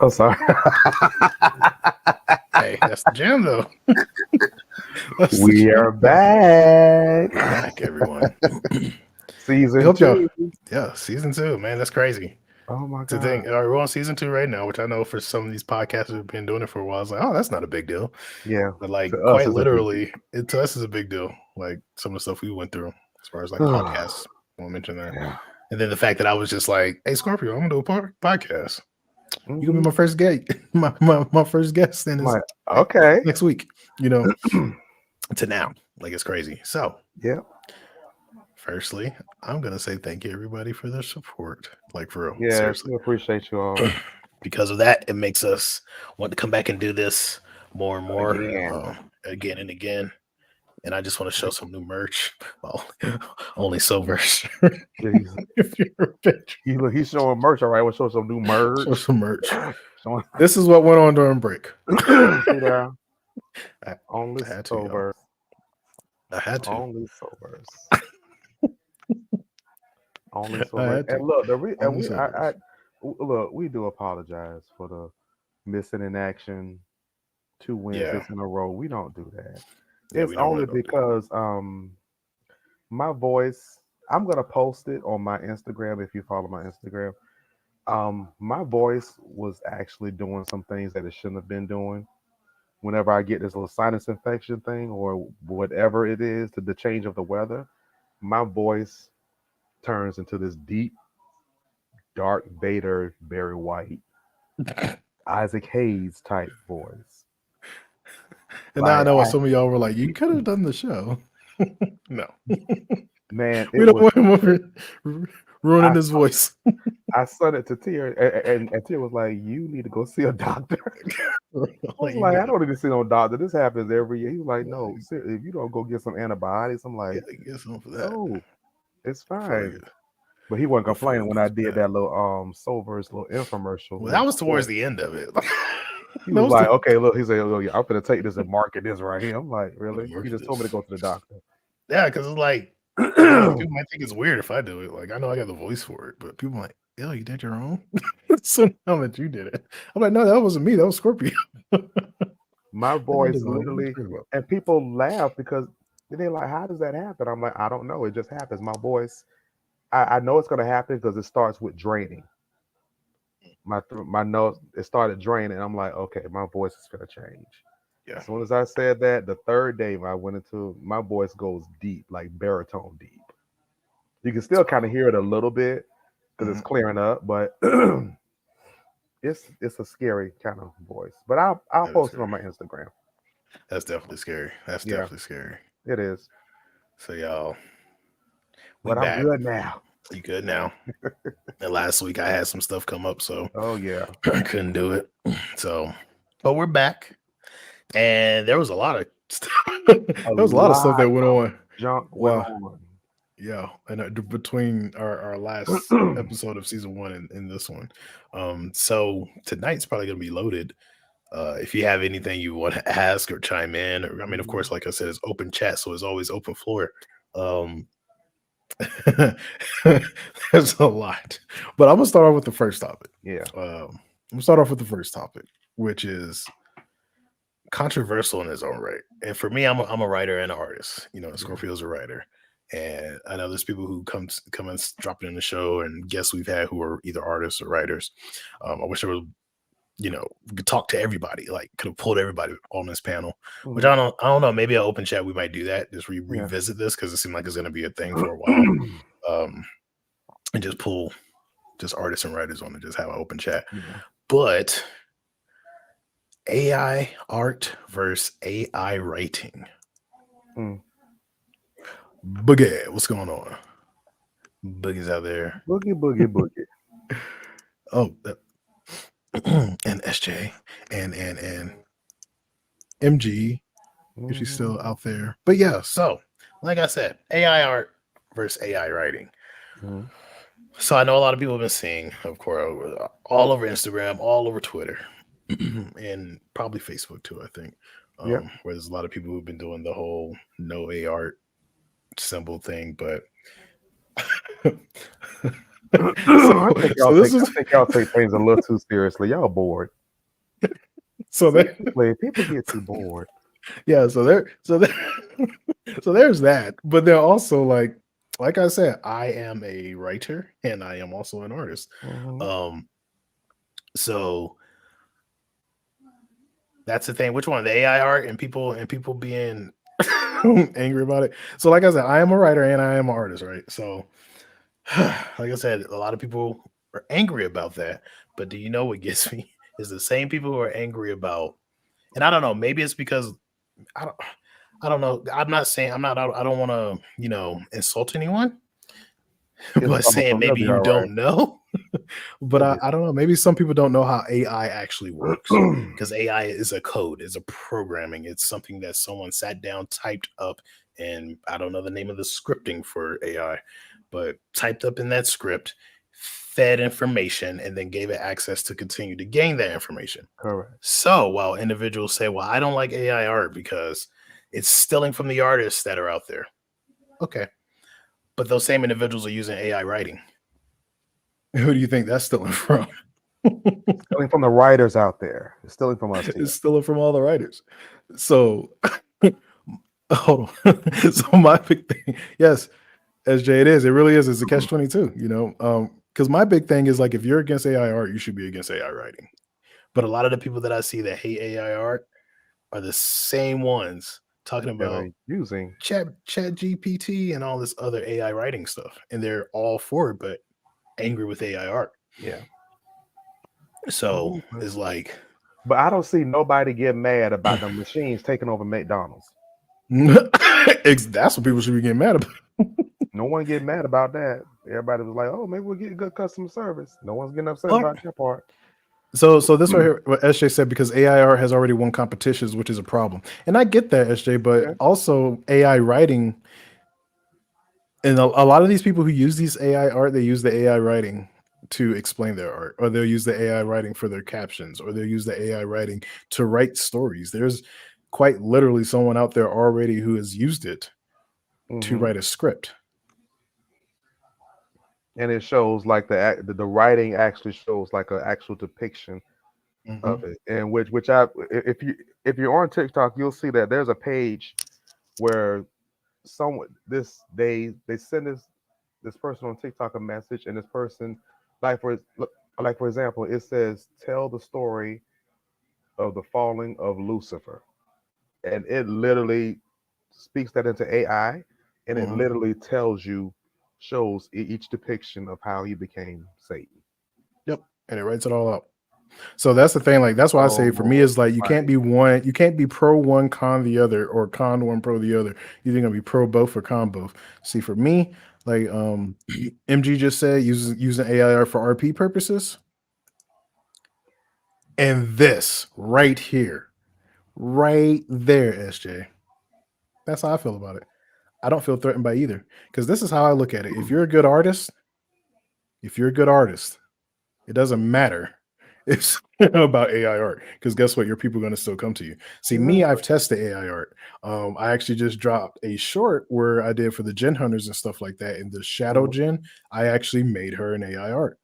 I'm sorry. Hey, that's the jam, though. We are back. Back, everyone. Season 2. Yeah, season 2, man. That's crazy. Oh my To god. think, we're on season 2 right now, which I know for some of these podcasts who've been doing it for a while, it's like, oh, that's not a big deal. Yeah. But like, To us, quite it's a big literally, it to us is a big deal. Like some of the stuff we went through as far as like podcasts. I won't mention that. Yeah. And then the fact that I was just like, hey, Scorpio, I'm gonna do a podcast. Mhm. You gonna be my first guest, my first guest, and Like, okay. next week, you know, to now, like it's crazy. So, Yeah. firstly, I'm gonna say thank you everybody for their support, like for real, Yeah, seriously. we appreciate you all. Because of that, it makes us want to come back and do this more and more, again and again. And I just want to show some new merch. Well, only Silvers. If you're a bitch. He's showing merch, all right. We'll show some new merch. Show some merch. This is what went on during break. Yeah. Only I had to, Silvers. I had to. Only Silvers. Only Silvers. And look, look, we do apologize for the missing in action 2 Wednesdays in a row. We don't do that. It's only because my voice, I'm gonna post it on my Instagram if you follow my Instagram. My voice was actually doing some things that it shouldn't have been doing. Whenever I get this little sinus infection thing or whatever it is, to the change of the weather, my voice turns into this deep, dark Vader, Barry White, Isaac Hayes type voice. And now I know what some of y'all were like, you could have done the show. No. Man, we don't want him ruining his voice. I sent it to Tia, and Tia was like, you need to go see a doctor. I was like, I don't need to see no doctor. This happens every year. He was like, no, if you don't go get some antibiotics, I'm like, get some for that. Oh, it's fine. But he wasn't complaining when I did that little Silver's little infomercial. Well, that was towards the end of it. He was like, okay, look, he said, oh, yeah, I'm gonna take this and market this right here. I'm like, really? He just told me to go to the doctor. Yeah, because it's like people might think it's weird if I do it. Like I know I got the voice for it, but people are like, yo, you did your own? So now that you did it. I'm like, no, that wasn't me, that was Scorpio. My voice literally, and people laugh because they're like, how does that happen? I'm like, I don't know. It just happens. My voice, I know it's gonna happen because it starts with draining. My nose, it started draining. I'm like, okay, my voice is gonna change. Yeah. As soon as I said that, the third day I went into, my voice goes deep, like baritone deep. You can still kind of hear it a little bit because it's clearing up, but it's a scary kind of voice. But I'll post it on my Instagram. That's definitely scary. That's definitely scary. It is. So y'all, but I'm good now. You good now? And last week I had some stuff come up, so I couldn't do it. So, but we're back, and there was a lot of stuff. Of stuff that went on. Junk went on. Yeah, and between our last episode of season 1 and this one, so tonight's probably gonna be loaded. If you have anything you want to ask or chime in, or I mean, of course, like I said, it's open chat, so it's always open floor. There's a lot, but I'm gonna start off with the first topic. Yeah, I'm gonna start off with the first topic, which is controversial in its own right. And for me, I'm a writer and an artist. You know, Scorpio's a writer, and I know there's people who come and drop in the show and guests we've had who are either artists or writers. I wish there was, we could talk to everybody, like could have pulled everybody on this panel, which I don't know. Maybe an open chat, we might do that. Just revisit this because it seemed like it's going to be a thing for a while. And just pull just artists and writers on and just have an open chat. But AI art versus AI writing. Boogie, what's going on? Boogie's out there. Boogie. Oh, and SJ and MG, if she's still out there. But yeah, so like I said, AI art versus AI writing. So I know a lot of people have been seeing, of course, all over Instagram, all over Twitter, and probably Facebook too, I think. Where there's a lot of people who've been doing the whole no AI art symbol thing, but I think y'all take things a little too seriously. Y'all bored. So people get too bored. Yeah, so there's that. But they're also like I said, I am a writer and I am also an artist. So that's the thing. Which one? The AI art and people being angry about it. So like I said, I am a writer and I am an artist, right? So like I said, a lot of people are angry about that. But do you know what gets me? Is the same people who are angry about, and I don't know, maybe it's because I don't know. I don't want to, insult anyone, but saying maybe you don't know. But I don't know. Maybe some people don't know how AI actually works, because AI is a code, is a programming. It's something that someone sat down, typed up, and I don't know the name of the scripting for AI, but typed up in that script, fed information, and then gave it access to continue to gain that information. Correct. So while individuals say, well, I don't like AI art because it's stealing from the artists that are out there. Okay. But those same individuals are using AI writing. Who do you think that's stealing from? Stealing from the writers out there. It's stealing from us. It's stealing from all the writers. So hold on. So my big thing, yes, SJ, it is. It really is. It's a catch-22, because my big thing is, like, if you're against AI art, you should be against AI writing. But a lot of the people that I see that hate AI art are the same ones talking about using chat GPT and all this other AI writing stuff, and they're all for it, but angry with AI art. Yeah. So it's like, but I don't see nobody get mad about the machines taking over McDonald's. That's what people should be getting mad about. No one get mad about that. Everybody was like, "Oh, maybe we'll get good customer service." No one's getting upset about that part. So this right here, what SJ said, because AI art has already won competitions, which is a problem. And I get that, SJ, but also AI writing, and a lot of these people who use these AI art, they use the AI writing to explain their art, or they'll use the AI writing for their captions, or they'll use the AI writing to write stories. There's quite literally someone out there already who has used it to write a script. And it shows like the writing actually shows like an actual depiction of it, and which if you're on TikTok, you'll see that there's a page where someone they send this person on TikTok a message, and this person, like for example, it says, "Tell the story of the falling of Lucifer," and it literally speaks that into AI, and it literally shows each depiction of how he became Satan. Yep, and it writes it all out. So that's the thing. Like, that's why I say, for me, is like, you can't be pro one, con the other, or con one, pro the other. You're gonna be pro both or con both. See, for me, like MG just said, using AI for RP purposes. And this right here, right there, SJ. That's how I feel about it. I don't feel threatened by either, because this is how I look at it. If you're a good artist, it doesn't matter it's about AI art, because guess what? Your people are going to still come to you. See, me, I've tested AI art. I actually just dropped a short where I did for the Gen Hunters and stuff like that. In the Shadow Gen, I actually made her an AI art.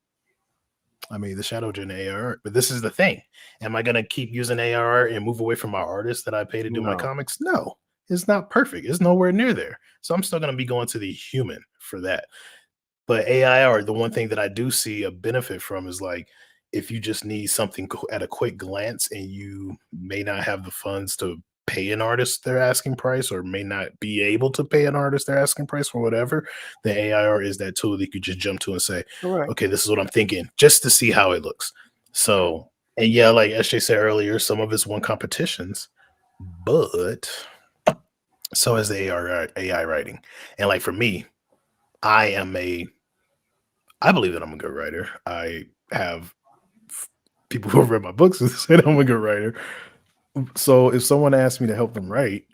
I made the Shadow Gen AI art. But this is the thing. Am I going to keep using AI art and move away from my artists that I pay to do my comics? No, it's not perfect. It's nowhere near there. So I'm still going to be going to the human for that. But AI art, the one thing that I do see a benefit from is, like, if you just need something at a quick glance and you may not have the funds to pay an artist their asking price, or may not be able to pay an artist their asking price for whatever, the AI art is that tool that you could just jump to and say, okay, this is what I'm thinking, just to see how it looks. So, and yeah, like SJ said earlier, some of it's won competitions, but so is the AI writing. And like for me, I believe that I'm a good writer. I have people who have read my books who said I'm a good writer. So if someone asks me to help them write,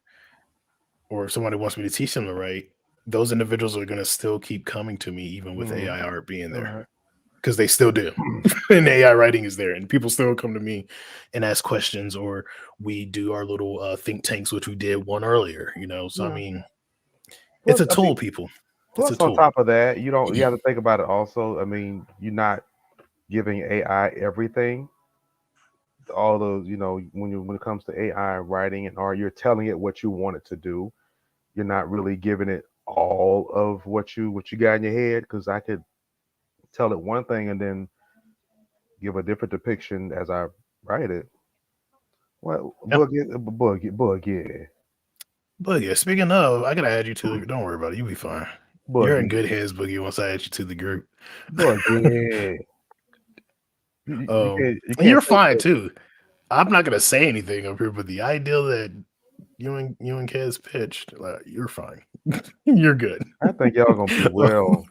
or if somebody wants me to teach them to write, those individuals are going to still keep coming to me, even with AI art being there, because they still do. And AI writing is there, and people still come to me and ask questions, or we do our little think tanks, which we did one earlier, So, I mean, it's a tool, people. Plus, on top of that, you have to think about it also. I mean, you're not giving AI everything. all the when it comes to AI writing and art, you're telling it what you want it to do. You're not really giving it all of what you got in your head, because I could tell it one thing and then give a different depiction as I write it. What boogie? Boogie, speaking of, I gotta add you to the. Don't worry about it. You'll be fine. Boogie. You're in good hands, Boogie. Once I add you to the group, Boogie. You're fine too. I'm not gonna say anything up here, but the idea that you and Kez pitched, you're fine. You're good. I think y'all gonna be well.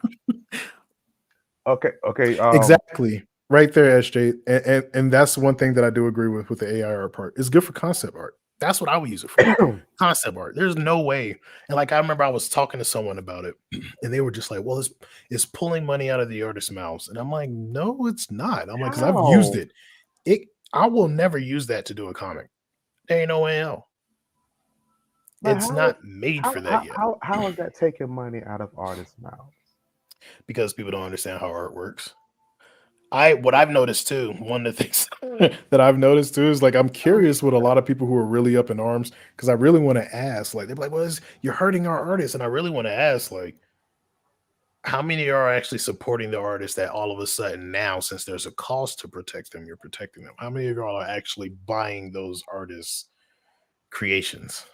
Okay. Exactly. Right there, SJ. And that's one thing that I do agree with the AI art part. It's good for concept art. That's what I would use it for. Concept art. There's no way. And like I remember I was talking to someone about it, and they were just like, well, it's pulling money out of the artist's mouths. And I'm like, no, it's not. I'm like, because I've used it. I will never use that to do a comic. There ain't no way out. It's not made for that yet. How is that taking money out of artists' mouths? Because people don't understand how art works. What I've noticed too, one of the things that I've noticed too is like I'm curious with a lot of people who are really up in arms, because I really want to ask, like, they're like, well, you're hurting our artists, and I really want to ask, like, how many are actually supporting the artists that all of a sudden now, since there's a cost to protect them, you're protecting them? How many of y'all are actually buying those artists' creations?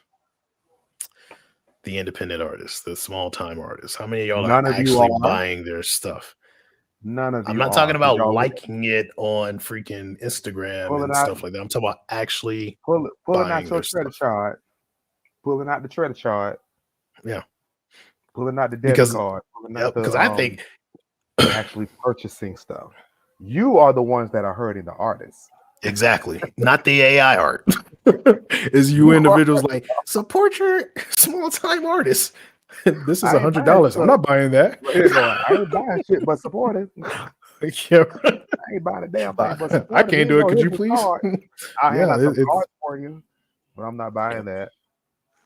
The independent artists, the small time artists. How many of y'all are actually buying their stuff? None of you. I'm not talking about liking it on freaking Instagram and stuff like that. I'm talking about actually pulling out your credit chart, pulling out the credit chart. Yeah, pulling out the debit card. Because I think actually purchasing stuff. You are the ones that are hurting the artists. Exactly, not the AI art. Is you individuals like support your small time artists. This is $100. I'm not buying that. I ain't buying shit, but support it. Yeah. I ain't buying a damn thing, but support I can't do it. Could you please? I hand out some cards for you, but I'm not buying that.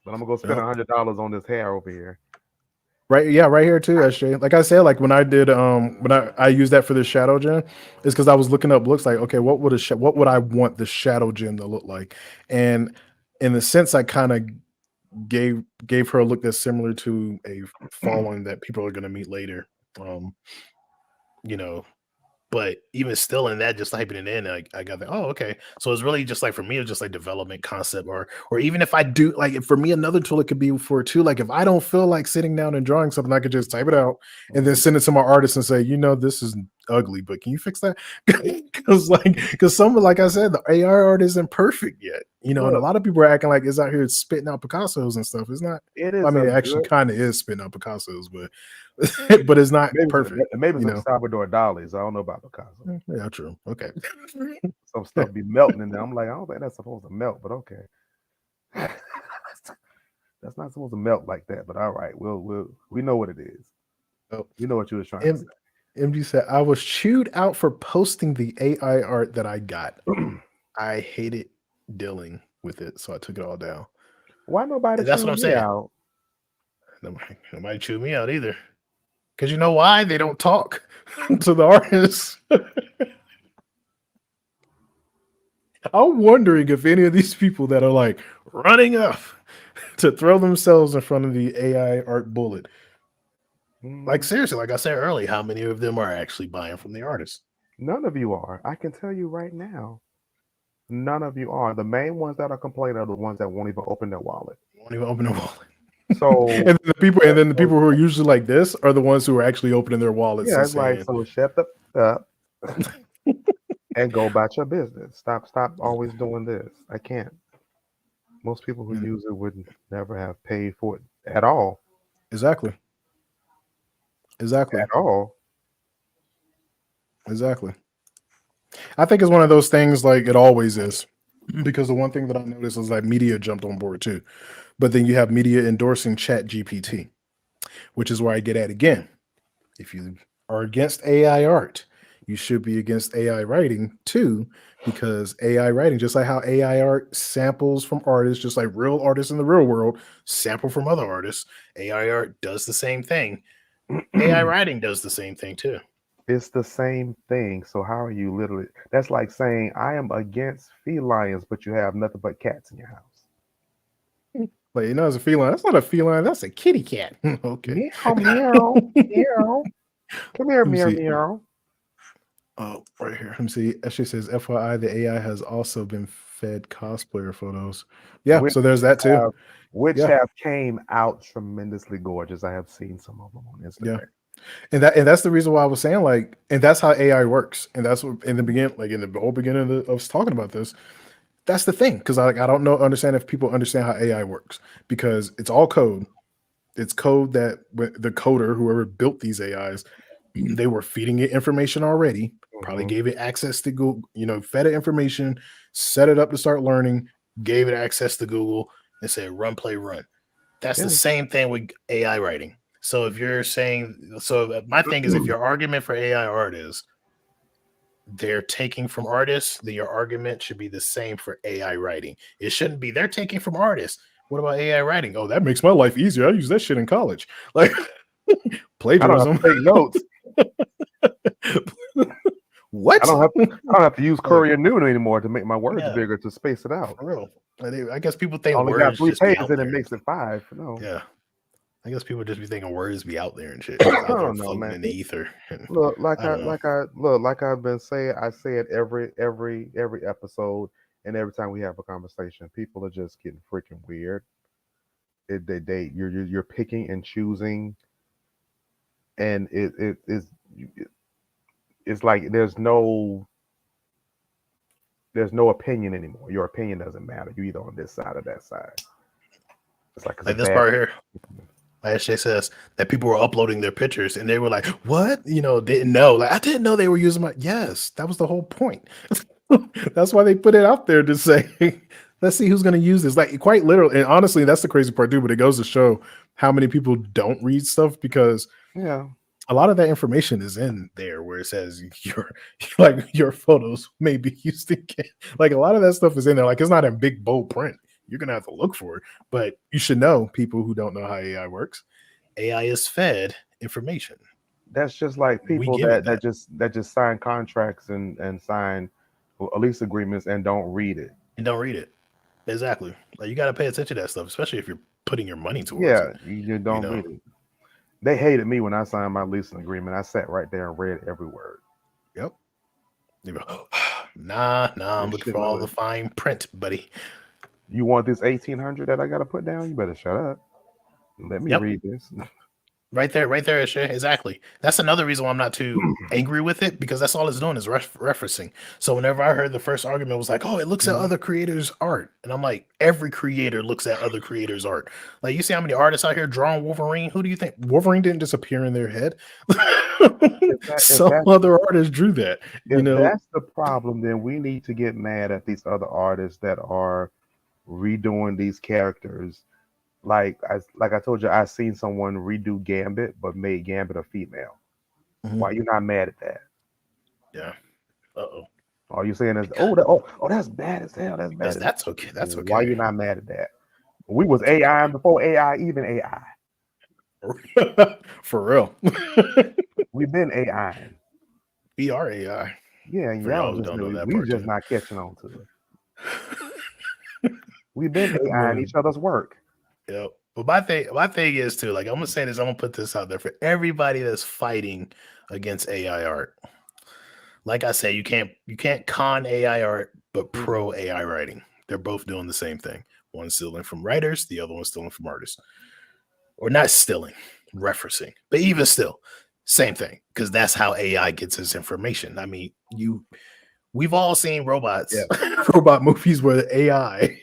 But I'm gonna go spend $100 on this hair over here. Right, yeah, right here too, SJ. Like I said, like when I did, when I used that for the shadow gem, is because I was looking up looks like, okay, what would I want the shadow gem to look like? And in the sense, I kind of gave her a look that's similar to a following that people are going to meet later. But even still in that, just typing it in, I got that. Oh, okay. So it's really just like, for me, it's just like development concept, or even if I do, like, for me, another tool it could be for too. Like if I don't feel like sitting down and drawing something, I could just type it out and then send it to my artist and say, this is ugly, but can you fix that? Because some, like I said, the AI art isn't perfect yet. And a lot of people are acting like it's out here spitting out Picassos and stuff. It's not. It is. I mean, it actually kind of is spitting out Picassos, but it's not perfect. Maybe some Salvador Dali's. I don't know about Picasso. Yeah, true. Okay. Some stuff be melting in there. I'm like, I don't think that's supposed to melt, but okay. That's not supposed to melt like that, but all right. We know what it is. Oh, you know what you were trying to say. MG said, I was chewed out for posting the AI art that I got. I hated dealing with it, so I took it all down. Why nobody? That's what I'm saying. Out? Nobody chewed me out either. Because you know why? They don't talk to the artists. I'm wondering if any of these people that are like running up to throw themselves in front of the AI art bullet, like seriously, like I said earlier, how many of them are actually buying from the artists? None of you are. I can tell you right now. None of you are. The main ones that are complaining are the ones that won't even open their wallet. So and then the people who are usually like this are the ones who are actually opening their wallets. Yeah, it's like, so shut up and go about your business. Stop always doing this. I can't. Most people who use it would never have paid for it at all. Exactly. At all. Exactly. I think it's one of those things, like it always is, because the one thing that I noticed is like media jumped on board too. But then you have media endorsing ChatGPT, which is where I get at again. If you are against AI art, you should be against AI writing too, because AI writing, just like how AI art samples from artists, just like real artists in the real world sample from other artists, AI art does the same thing. AI writing does the same thing too. It's the same thing. So how are you literally? That's like saying I am against felines, but you have nothing but cats in your house. Like, it's a feline. That's not a feline. That's a kitty cat. Okay. Meow, meow, meow. Come here, meow, meow. Oh, right here. Let me see. Ashley says, FYI, the AI has also been fed cosplayer photos. Yeah, so there's that too. Which have came out tremendously gorgeous. I have seen some of them on Instagram. Yeah. And that's the reason why I was saying, like, and that's how AI works. And that's what in the beginning, like in the whole beginning of us talking about this, that's the thing. Because I don't understand if people understand how AI works, because it's all code. It's code that the coder, whoever built these AIs, they were feeding it information already, probably gave it access to Google, fed it information, set it up to start learning, gave it access to Google, and said, run, play, run. That's the same thing with AI writing. So if you're saying, my thing is, if your argument for AI art is they're taking from artists, then your argument should be the same for AI writing. It shouldn't be they're taking from artists. What about AI writing? Oh, that makes my life easier. I use that shit in college. Like plagiarism. I don't have to take notes. What? I don't have to use Courier Noon anymore to make my words bigger to space it out. For real. I guess people think only words got 3 just pages and it makes it 5. No. Yeah. I guess people just be thinking words be out there and shit. I don't know, man. In the ether. Look, like I've been saying, I say it every episode, and every time we have a conversation, people are just getting freaking weird. You're picking and choosing, and it's like there's no opinion anymore. Your opinion doesn't matter. You're either on this side or that side. It's like this part here. SJ says that people were uploading their pictures and they were like, what? Didn't know. Like, I didn't know they were using my. Yes, that was the whole point. That's why they put it out there to say, let's see who's going to use this. Like, quite literally. And honestly, that's the crazy part too, but it goes to show how many people don't read stuff, because a lot of that information is in there where it says your photos may be used again. Like, a lot of that stuff is in there. Like, it's not in big bold print. You're going to have to look for it, but you should know, people who don't know how AI works, AI is fed information. That's just like people that just sign contracts and sign lease agreements and don't read it. Exactly. Like, you got to pay attention to that stuff, especially if you're putting your money towards it. Yeah, you don't read it. They hated me when I signed my leasing agreement. I sat right there and read every word. Yep. You go, nah, I'm looking for all the fine print, buddy. You want this 1,800 that I got to put down? You better shut up. Let me read this. Right there, exactly. That's another reason why I'm not too angry with it, because that's all it's doing is referencing. So whenever I heard the first argument was like, oh, it looks at other creators' art. And I'm like, every creator looks at other creators' art. Like, you see how many artists out here drawing Wolverine? Who do you think? Wolverine didn't just appear in their head. Some other artists drew that. If that's the problem, then we need to get mad at these other artists that are redoing these characters. Like I told you, I seen someone redo Gambit, but made Gambit a female. Why you not mad at that? Yeah. All you saying is, that's bad as hell. That's okay. That's okay. Why you not mad at that? We was AI before AI, even AI. For real. We've been AI. We are AI. Yeah, y'all just not catching on to it. We've been AI in each other's work. Yep. But my thing is too, like, I'm gonna say this, I'm gonna put this out there for everybody that's fighting against AI art. Like I say, you can't con AI art, but pro AI writing. They're both doing the same thing. One's stealing from writers, the other one's stealing from artists. Or not stealing, referencing. But even still, same thing, because that's how AI gets its information. I mean, we've all seen robots, robot movies where the AI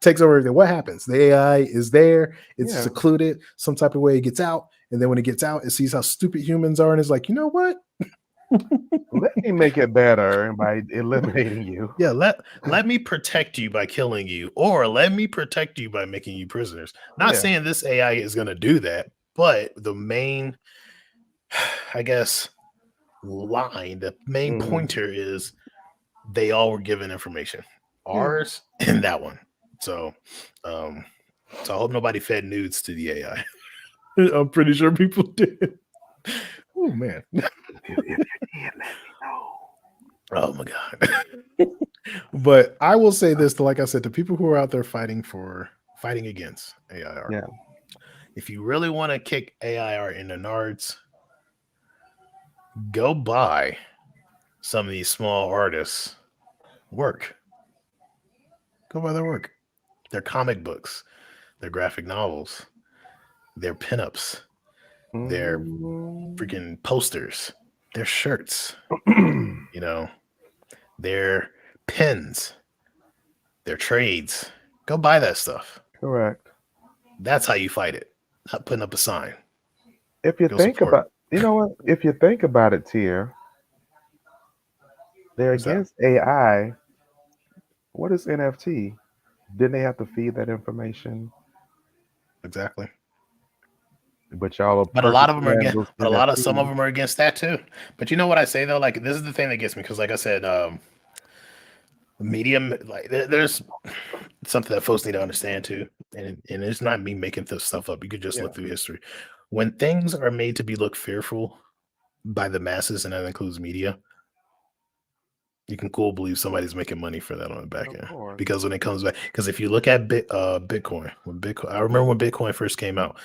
takes over everything. What happens? The AI is there, it's secluded, some type of way it gets out, and then when it gets out, it sees how stupid humans are, and it's like, you know what? Let me make it better by eliminating you. Yeah, let me protect you by killing you, or let me protect you by making you prisoners. Not saying this AI is going to do that, but the main, I guess, the main pointer is they all were given information, ours and that one. So I hope nobody fed nudes to the AI. I'm pretty sure people did. Oh man. If you did, let me know. Oh my God. But I will say this, like I said, to people who are out there fighting against AI art. Yeah. If you really want to kick AI art into nards, go buy some of these small artists' work. Go buy their work. Their comic books, their graphic novels, their pinups, their freaking posters, their shirts, you know, their pins, their trades. Go buy that stuff. Correct. That's how you fight it. Not putting up a sign. If you Go think support. about, you know what? If you think about it, Tier, they're What's that? against AI. What is NFT? Didn't they have to feed that information? Exactly. But y'all are But a lot of them are purchasing against. those But a lot of some of NFTs. them are against that too. But you know what I say though? Like this is the thing that gets me because, like I said, medium. Like there's something that folks need to understand too, and it's not me making this stuff up. You could just look through history. When things are made to be look fearful by the masses, and that includes media, you can believe somebody's making money for that on the back end. Because when it comes back, because if you look at Bitcoin, I remember when Bitcoin first came out,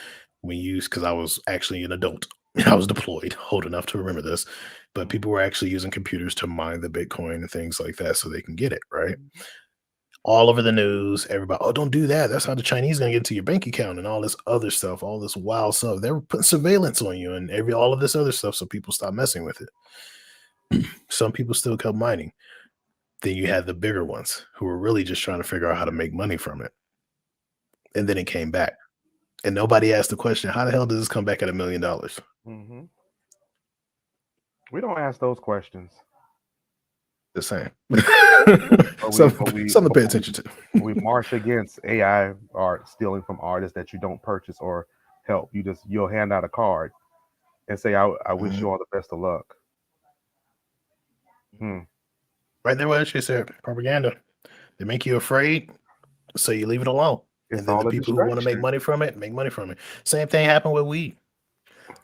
because I was actually an adult, I was deployed, old enough to remember this, but people were actually using computers to mine the Bitcoin and things like that so they can get it, right? All over the news, everybody, oh, don't do that. That's how the Chinese going to get into your bank account and all this other stuff, all this wild stuff. They were putting surveillance on you and all of this other stuff, so people stopped messing with it. Some people still kept mining. Then you had the bigger ones who were really just trying to figure out how to make money from it. And then it came back. And nobody asked the question, how the hell does this come back at $1 million? Mm-hmm. We don't ask those questions. The same. Something to pay attention to. We march against AI art stealing from artists that you don't purchase or help. You'll hand out a card and say, I wish you all the best of luck. Right there what she said, propaganda. They make you afraid, so you leave it alone. And then the people who want to make money from it, make money from it. Same thing happened with weed.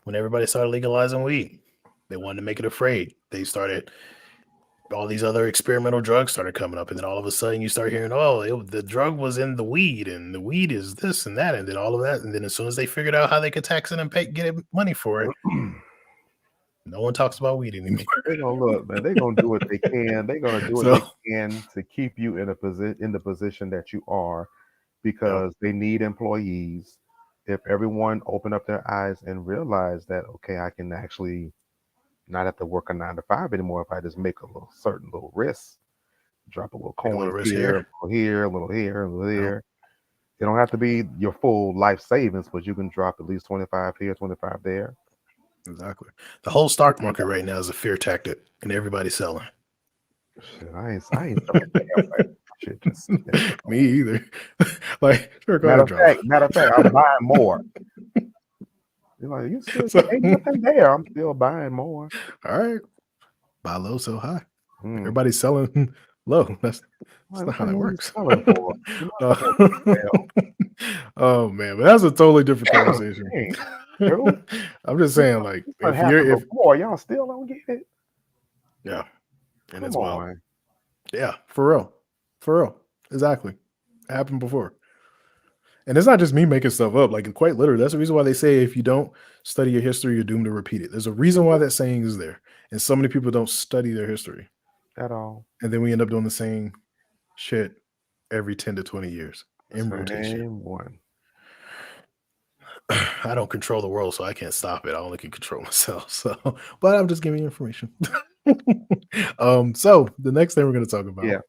When everybody started legalizing weed, they wanted to make it afraid. They started, all these other experimental drugs started coming up. And then all of a sudden you start hearing, the drug was in the weed and the weed is this and that. And then all of that. And then as soon as they figured out how they could tax it and get money for it, no one talks about weed anymore. They're gonna look, man. They're gonna do what they can. They're gonna do what they can to keep you in the position that you are, because they need employees. If everyone open up their eyes and realize that, okay, I can actually not have to work a 9 to 5 anymore if I just make a certain little risk, drop a little coin here, a little here, a little here, a little here. It don't have to be your full life savings, but you can drop at least 25 here, 25 there. Exactly. The whole stock market right now is a fear tactic, and everybody's selling. Shit, I ain't selling damn shit. Just me either. Like, sure, matter of fact, I'm buying more. You're like, you still ain't nothing there. I'm still buying more. All right, buy low, sell high. Everybody's selling low. That's not how that works. Oh man, but that's a totally different conversation. I'm just saying, like, if y'all still don't get it, yeah, and it's wild. Yeah, for real, exactly. It happened before. And it's not just me making stuff up. Like, quite literally, that's the reason why they say if you don't study your history, you're doomed to repeat it. There's a reason why that saying is there. And so many people don't study their history at all. And then we end up doing the same shit every 10 to 20 years in rotation. I don't control the world, so I can't stop it. I only can control myself. So, but I'm just giving you information. So the next thing we're going to talk about.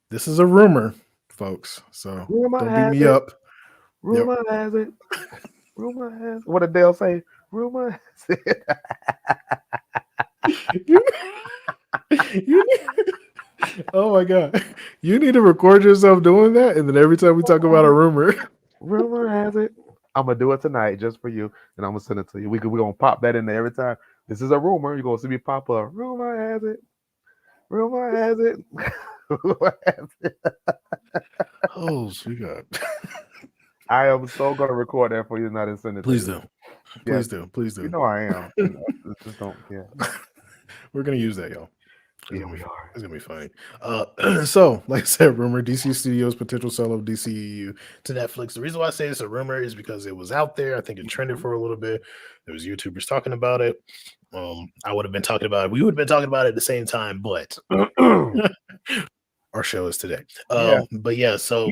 This is a rumor, folks. So don't beat me up. Rumor has it. Rumor has it. What did Dale say? Rumor has it. Oh my God. You need to record yourself doing that. And then every time we talk about a rumor. Rumor has it. I'm going to do it tonight just for you. And I'm going to send it to you. We're going to pop that in there every time. This is a rumor. You're going to see me pop up. Rumor has it. Rumor has it. Rumor has it. Oh, sweetheart. I am so gonna record that for you tonight and send it to Please you. do. Yeah, Please do. you know I am. Just don't. Yeah. We're gonna use that, y'all. Yeah, we are. It's gonna be funny. So, like I said, rumor DC Studios potential sell of DCEU to Netflix. The reason why I say it's a rumor is because it was out there. I think it trended for a little bit. There was YouTubers talking about it. I would have been talking about it. We would have been talking about it at the same time, but our show is today. Yeah. But yeah, so,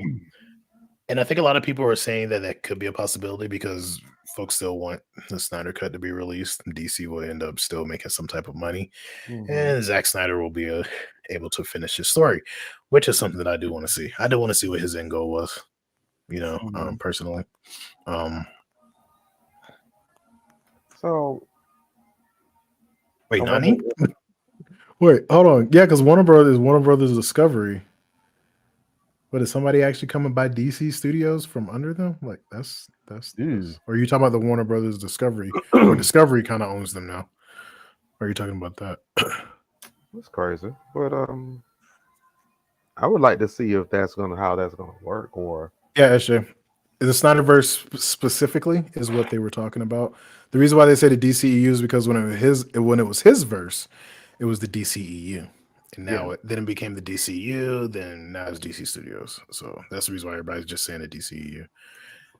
and I think a lot of people are saying that that could be a possibility because folks still want the Snyder Cut to be released. DC will end up still making some type of money, and Zack Snyder will be able to finish his story, which is something that I do want to see. I do want to see what his end goal was, personally. So wait, Nani? Wait, hold on. Yeah, because Warner Brothers Discovery. But is somebody actually coming by DC Studios from under them? Like that's or are you talking about the Warner Brothers Discovery? Or Discovery kind of owns them now? Or are you talking about that? That's crazy. But I would like to see if how that's gonna work. Or SJ. The Snyderverse specifically is what they were talking about. The reason why they say the DCEU is because when it was his verse, it was the DCEU. And now it became the DCU, then now it's DC Studios. So that's the reason why everybody's just saying the DCEU.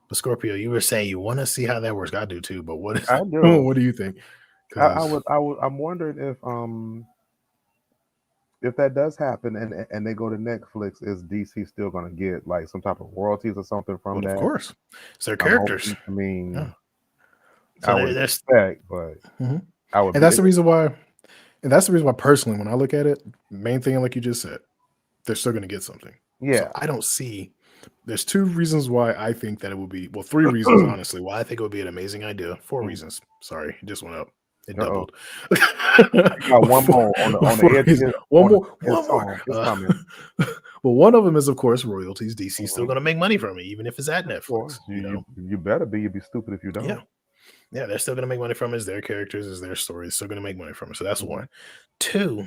But Scorpio, you were saying you want to see how that works. I do too, but what do you think? I'm wondering if that does happen and they go to Netflix, is DC still gonna get like some type of royalties or something from that? Of course. It's their characters. I mean, so I would expect, but I would. And that's the reason why. And that's the reason why, personally, when I look at it, main thing, like you just said, they're still going to get something. Yeah. So I don't see. There's two reasons why I think that it would be. Well, three reasons, honestly, why I think it would be an amazing idea. Four reasons. Sorry, it just went up. It doubled. Got one more on the edge. One more. It's coming. Well, one of them is, of course, royalties. DC's still going to make money from it, even if it's at Netflix. You better be. You'd be stupid if you don't. Yeah, they're still going to make money from it. It's their characters, it's their stories. Still going to make money from it. So that's one. Two,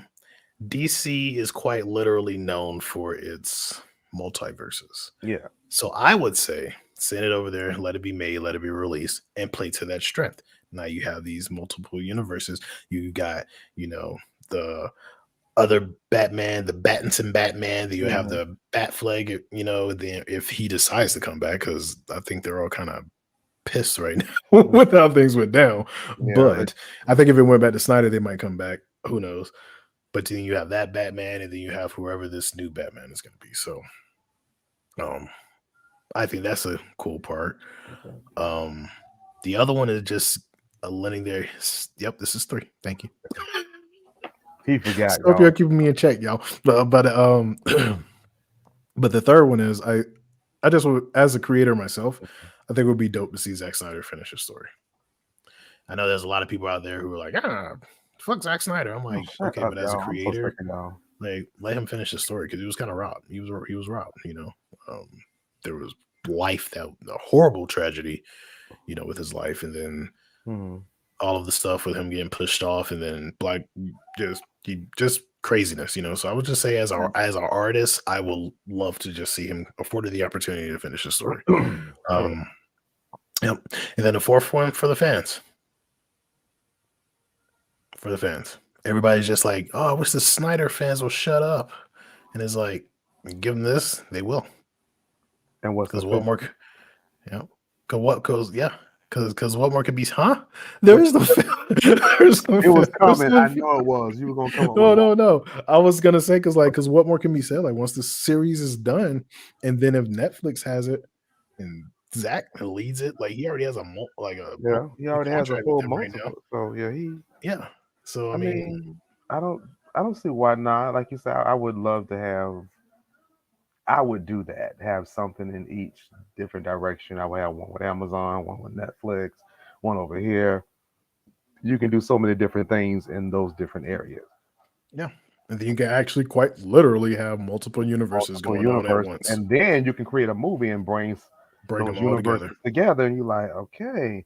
DC is quite literally known for its multiverses. Yeah. So I would say send it over there, let it be made, let it be released, and play to that strength. Now you have these multiple universes. You got, the other Batman, the Battinson Batman, then you have the Batflag, then if he decides to come back, because I think they're all kind of pissed right now with how things went down. Yeah, but I think if it went back to Snyder, they might come back. Who knows? But then you have that Batman, and then you have whoever this new Batman is going to be. So, I think that's a cool part. The other one is just letting their. Yep, this is 3. Thank you. He forgot. Hope you're keeping me in check, y'all. But but the third one is I just, as a creator myself, I think it would be dope to see Zack Snyder finish his story. I know there's a lot of people out there who are like, fuck Zack Snyder. I'm like, okay, but as a creator, like, let him finish the story, because he was kind of robbed. He was robbed. There was a horrible tragedy, with his life, and then all of the stuff with him getting pushed off, and then just craziness. So I would just say, as an artist, I will love to just see him afforded the opportunity to finish the story. Yep. And then the fourth one for the fans. Everybody's just like, oh, I wish the Snyder fans will shut up. And it's like, give them this, they will. And what's because what more? Yeah. Because what more could be? Huh? There is no. It was coming. I know it was. You were gonna come. No. I was gonna say because what more can be said? Like, once the series is done, and then if Netflix has it, and Zach leads it, like, he already has he already has a full multiple. So So I mean, I don't see why not. Like you said, I would love to have. I would do that. Have something in each different direction. I would have one with Amazon, one with Netflix, one over here. You can do so many different things in those different areas. Yeah. And then you can actually quite literally have multiple universes going on at once. And then you can create a movie and bring those them all together. And you're like, okay,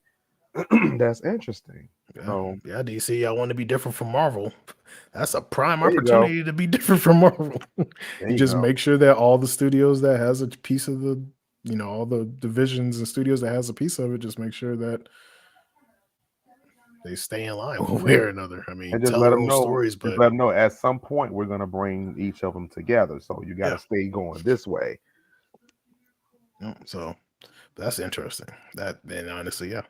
that's interesting. Yeah. So, DC, I want to be different from Marvel. That's a prime opportunity to be different from Marvel. You just make sure that all the studios that has a piece of the all the divisions and studios that has a piece of it, just make sure that they stay in line one way or another. I mean, and just tell let their them own know. stories, Just but let them know at some point we're gonna bring each of them together. So you got to stay going this way. So that's interesting. And honestly, yeah,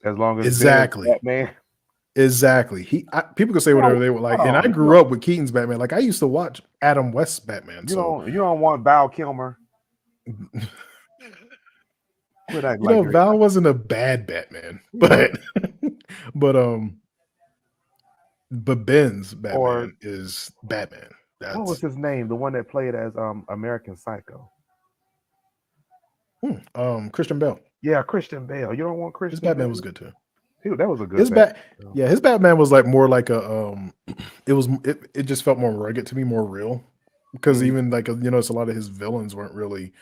As long as exactly. Batman. Exactly. People can say whatever they would like. And I grew up with Keaton's Batman. Like I used to watch Adam West's Batman. You don't want Val Kilmer. Val wasn't a bad Batman, but but Ben's Batman is Batman. What was his name? The one that played as American Psycho. Christian Bale. Yeah, Christian Bale. You don't want Christian. His Batman was good too. That was a good. His Batman was like more like a it just felt more rugged to me, more real. Because even like it's a lot of his villains weren't really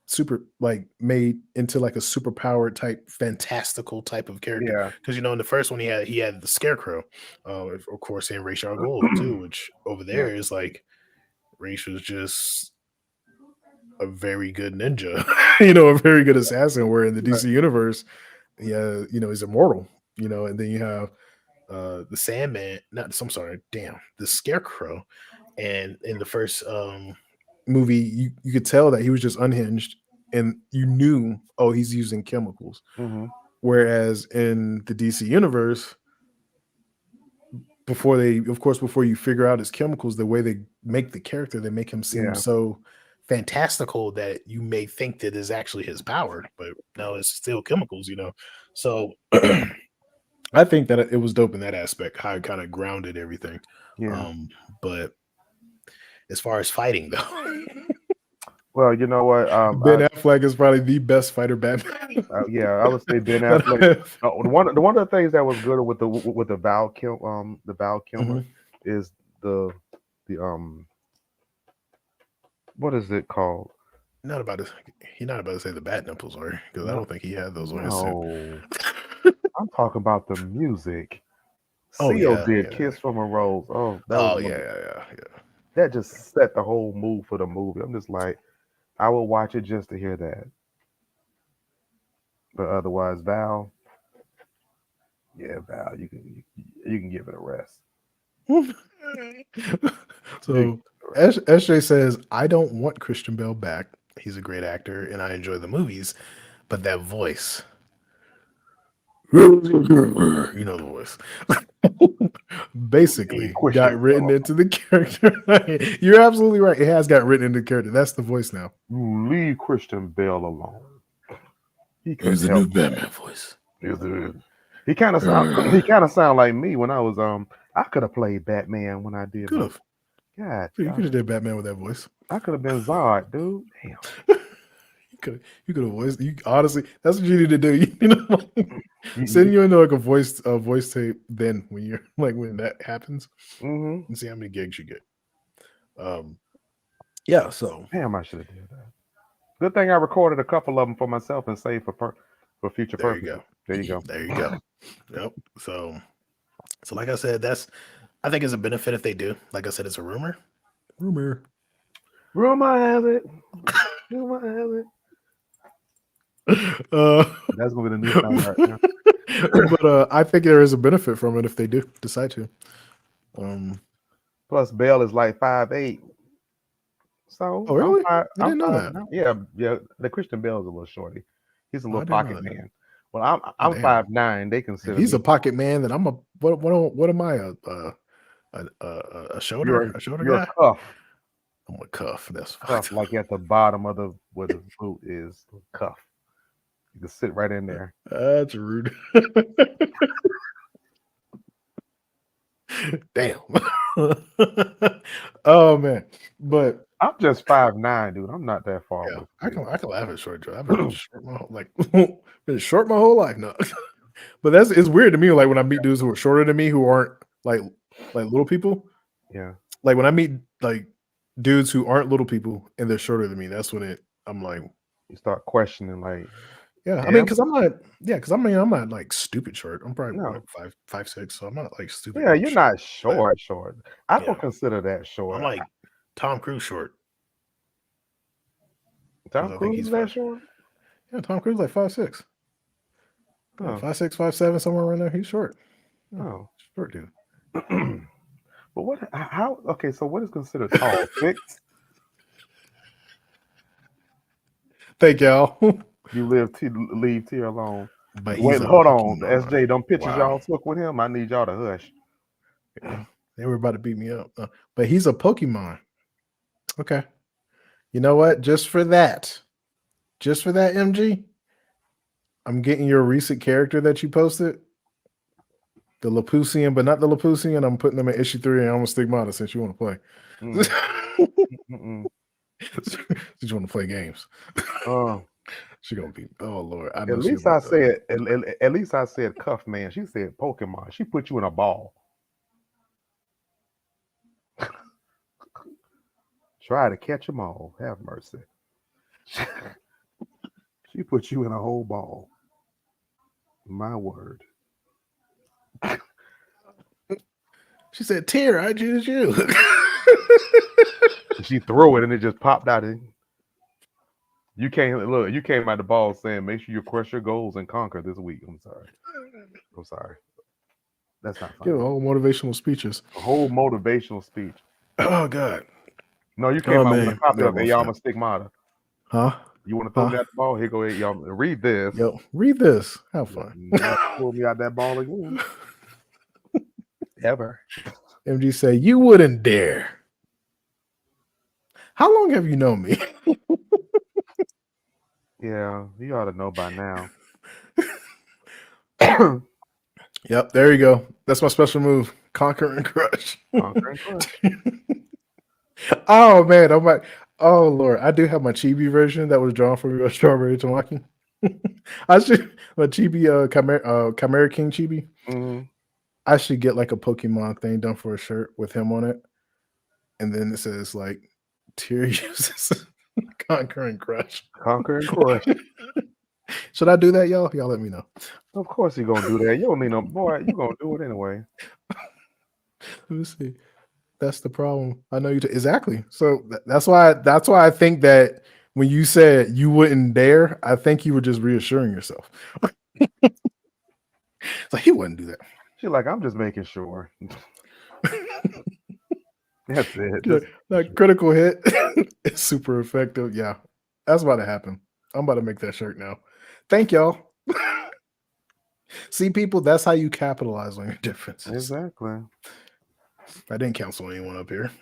super like made into like a super powered type fantastical type of character. Because in the first one he had the Scarecrow, of course, and Ra's al Ghul too, which over there is like Ra's was just a very good ninja, a very good assassin. Where in the DC universe, he's immortal. And then you have the Sandman. The Scarecrow, and in the first movie, you could tell that he was just unhinged, and you knew, oh, he's using chemicals. Whereas in the DC universe, before you figure out his chemicals, the way they make the character, they make him seem so fantastical that you may think that is actually his power, but no, it's still chemicals, So I think that it was dope in that aspect, how it kind of grounded everything. But as far as fighting, though, well, you know what? Ben Affleck is probably the best fighter Batman. I would say Ben Affleck. One of the things that was good with the Val Kilmer is the what is it called? You're not about to say the bat nipples, are you? Because I don't think he had those on his suit. I'm talking about the music. Seal did "Kiss from a Rose." Oh, yeah. That just set the whole mood for the movie. I'm just like, I will watch it just to hear that. But otherwise, Val, you can give it a rest. So SJ says, I don't want Christian Bale back. He's a great actor and I enjoy the movies, but that voice, the voice, basically got written into the character. You're absolutely right. It has got written into the character. That's the voice now. You leave Christian Bale alone. He's the new Batman voice. He kind of sound like me when I was I could have played Batman when I did. Could have. God, you could have did Batman with that voice. I could have been Zod, dude. Damn. You could have voiced. You honestly, that's what you need to do. Send you into like a voice tape. Then when you're like when that happens, and see how many gigs you get. Yeah. So damn, I should have did that. Good thing I recorded a couple of them for myself and saved for future purposes. There you go. There you go. Yep. So like I said, I think it's a benefit if they do. Like I said, it's a rumor. Rumor has it. That's gonna be the new sound right now. But I think there is a benefit from it if they do decide to. Plus, Bell is like 5'8". So, oh really? I didn't know that. Yeah. The Christian Bell is a little shorty. He's a little pocket man. Well, I'm 5'9". They consider he's a pocket man. Then I'm a what am I a shoulder you're guy? A cuff. I'm a cuff. That's cuff, like at the bottom of where the boot is. Cuff. You can sit right in there. That's rude. Damn. Oh man, but I'm just 5'9", dude. I'm not that far. Yeah, I can laugh at short Joe. I've been short my whole life now. But it's weird to me. Like when I meet dudes who are shorter than me, who aren't like little people. Yeah. Like when I meet like dudes who aren't little people and they're shorter than me, that's when I'm like, you start questioning, like, yeah. I mean, because I'm not like stupid short. I'm probably like 5'6", so I'm not like stupid. Yeah, you're not short. I don't consider that short. I'm like Tom Cruise short. Tom Cruise is that short? Yeah, Tom Cruise like 5'6". Oh. 5'6", 5'7", somewhere around there. He's short. Oh, short dude. But what? How? Okay, so what is considered tall? 6? Thank y'all. You leave T alone. But wait, hold on, SJ. Them pictures y'all took with him. I need y'all to hush. They were about to beat me up. But he's a Pokemon. Okay. You know what? Just for that, MG, I'm getting your recent character that you posted. The Lapusian, but not the Lapusian. I'm putting them in issue 3 and I'm gonna Stigmata since you want to play. Since you want to play games. She gonna be. Oh Lord! At least I said. At least I said cuff man. She said Pokemon. She put you in a ball. Try to catch them all. Have mercy. She put you in a whole ball. My word. She said, "Tear, I choose you." She threw it and it just popped out. You can't look. You came out the ball saying, "Make sure you crush your goals and conquer this week." I'm sorry. That's not funny. Give a whole motivational speeches. A whole motivational speech. Oh God. No, you came out with a copy of Ayama Stigmata. Huh? You want to throw me out the ball? Here go Ayama. Read this. Yo, read this. Have fun. Pull me out that ball again. Ever. MG say, "You wouldn't dare." How long have you known me? Yeah, you ought to know by now. Yep, there you go. That's my special move. Conquer and crush. Conquer and crush. Oh man, I'm like, oh Lord, I do have my chibi version that was drawn for me by Strawberry Tamaki. I should my chibi Chimera King chibi. Mm-hmm. I should get like a Pokemon thing done for a shirt with him on it, and then it says like Tier uses Conquer and crush. Conquer and crush. Should I do that, y'all? Y'all let me know. Of course you're gonna do that. You don't need no boy. You're gonna do it anyway. Let me see. That's the problem. I know you exactly. So that's why I think that when you said you wouldn't dare, I think you were just reassuring yourself. It's like he wouldn't do that. She's like, I'm just making sure. That's it. That critical hit is super effective. Yeah, that's about to happen. I'm about to make that shirt now. Thank y'all. See, people, that's how you capitalize on your differences. Exactly. I didn't cancel anyone up here.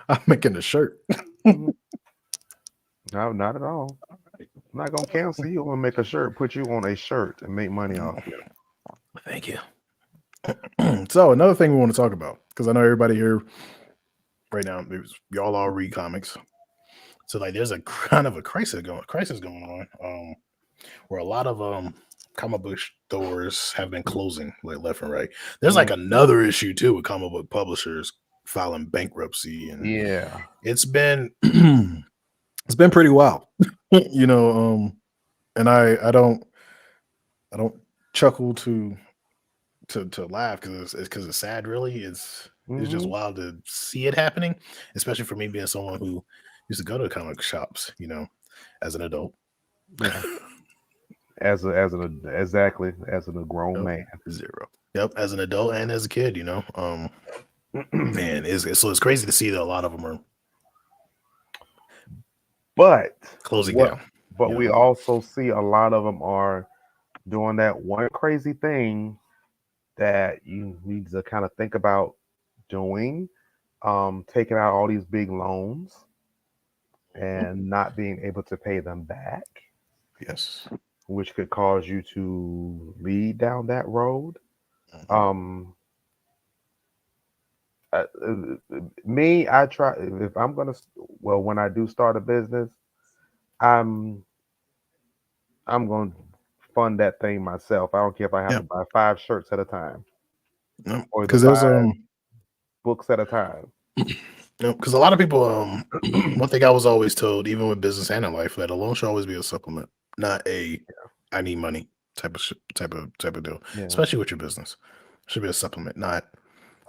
I'm making a shirt. No, not at all. I'm not gonna cancel you. I'm gonna make a shirt, put you on a shirt, and make money off you. Thank you. So another thing we want to talk about, because I know everybody here right now, y'all all read comics. So like there's a kind of a crisis going on, where a lot of comic book stores have been closing like left and right. There's like another issue too with comic book publishers filing bankruptcy, and yeah, it's been it's been pretty wild. You know, and I don't chuckle to laugh because it's sad. Really, it's just wild to see it happening, especially for me being someone who used to go to comic shops, you know, as an adult. Yeah. as a grown man. Zero. Yep, as an adult and as a kid, you know. Man, it's crazy to see that a lot of them are closing down. But we also see a lot of them are doing that one crazy thing that you need to kind of think about doing, taking out all these big loans and not being able to pay them back. Yes. Which could cause you to lead down that road. I try, if I'm gonna, when I do start a business, I'm going to fund that thing myself. I don't care if I have to buy 5 shirts at a time, or because there's books at a time. Because a lot of people, one thing I was always told, even with business and in life, that a loan should always be a supplement, not a I need money type of deal. Yeah. Especially with your business, it should be a supplement, not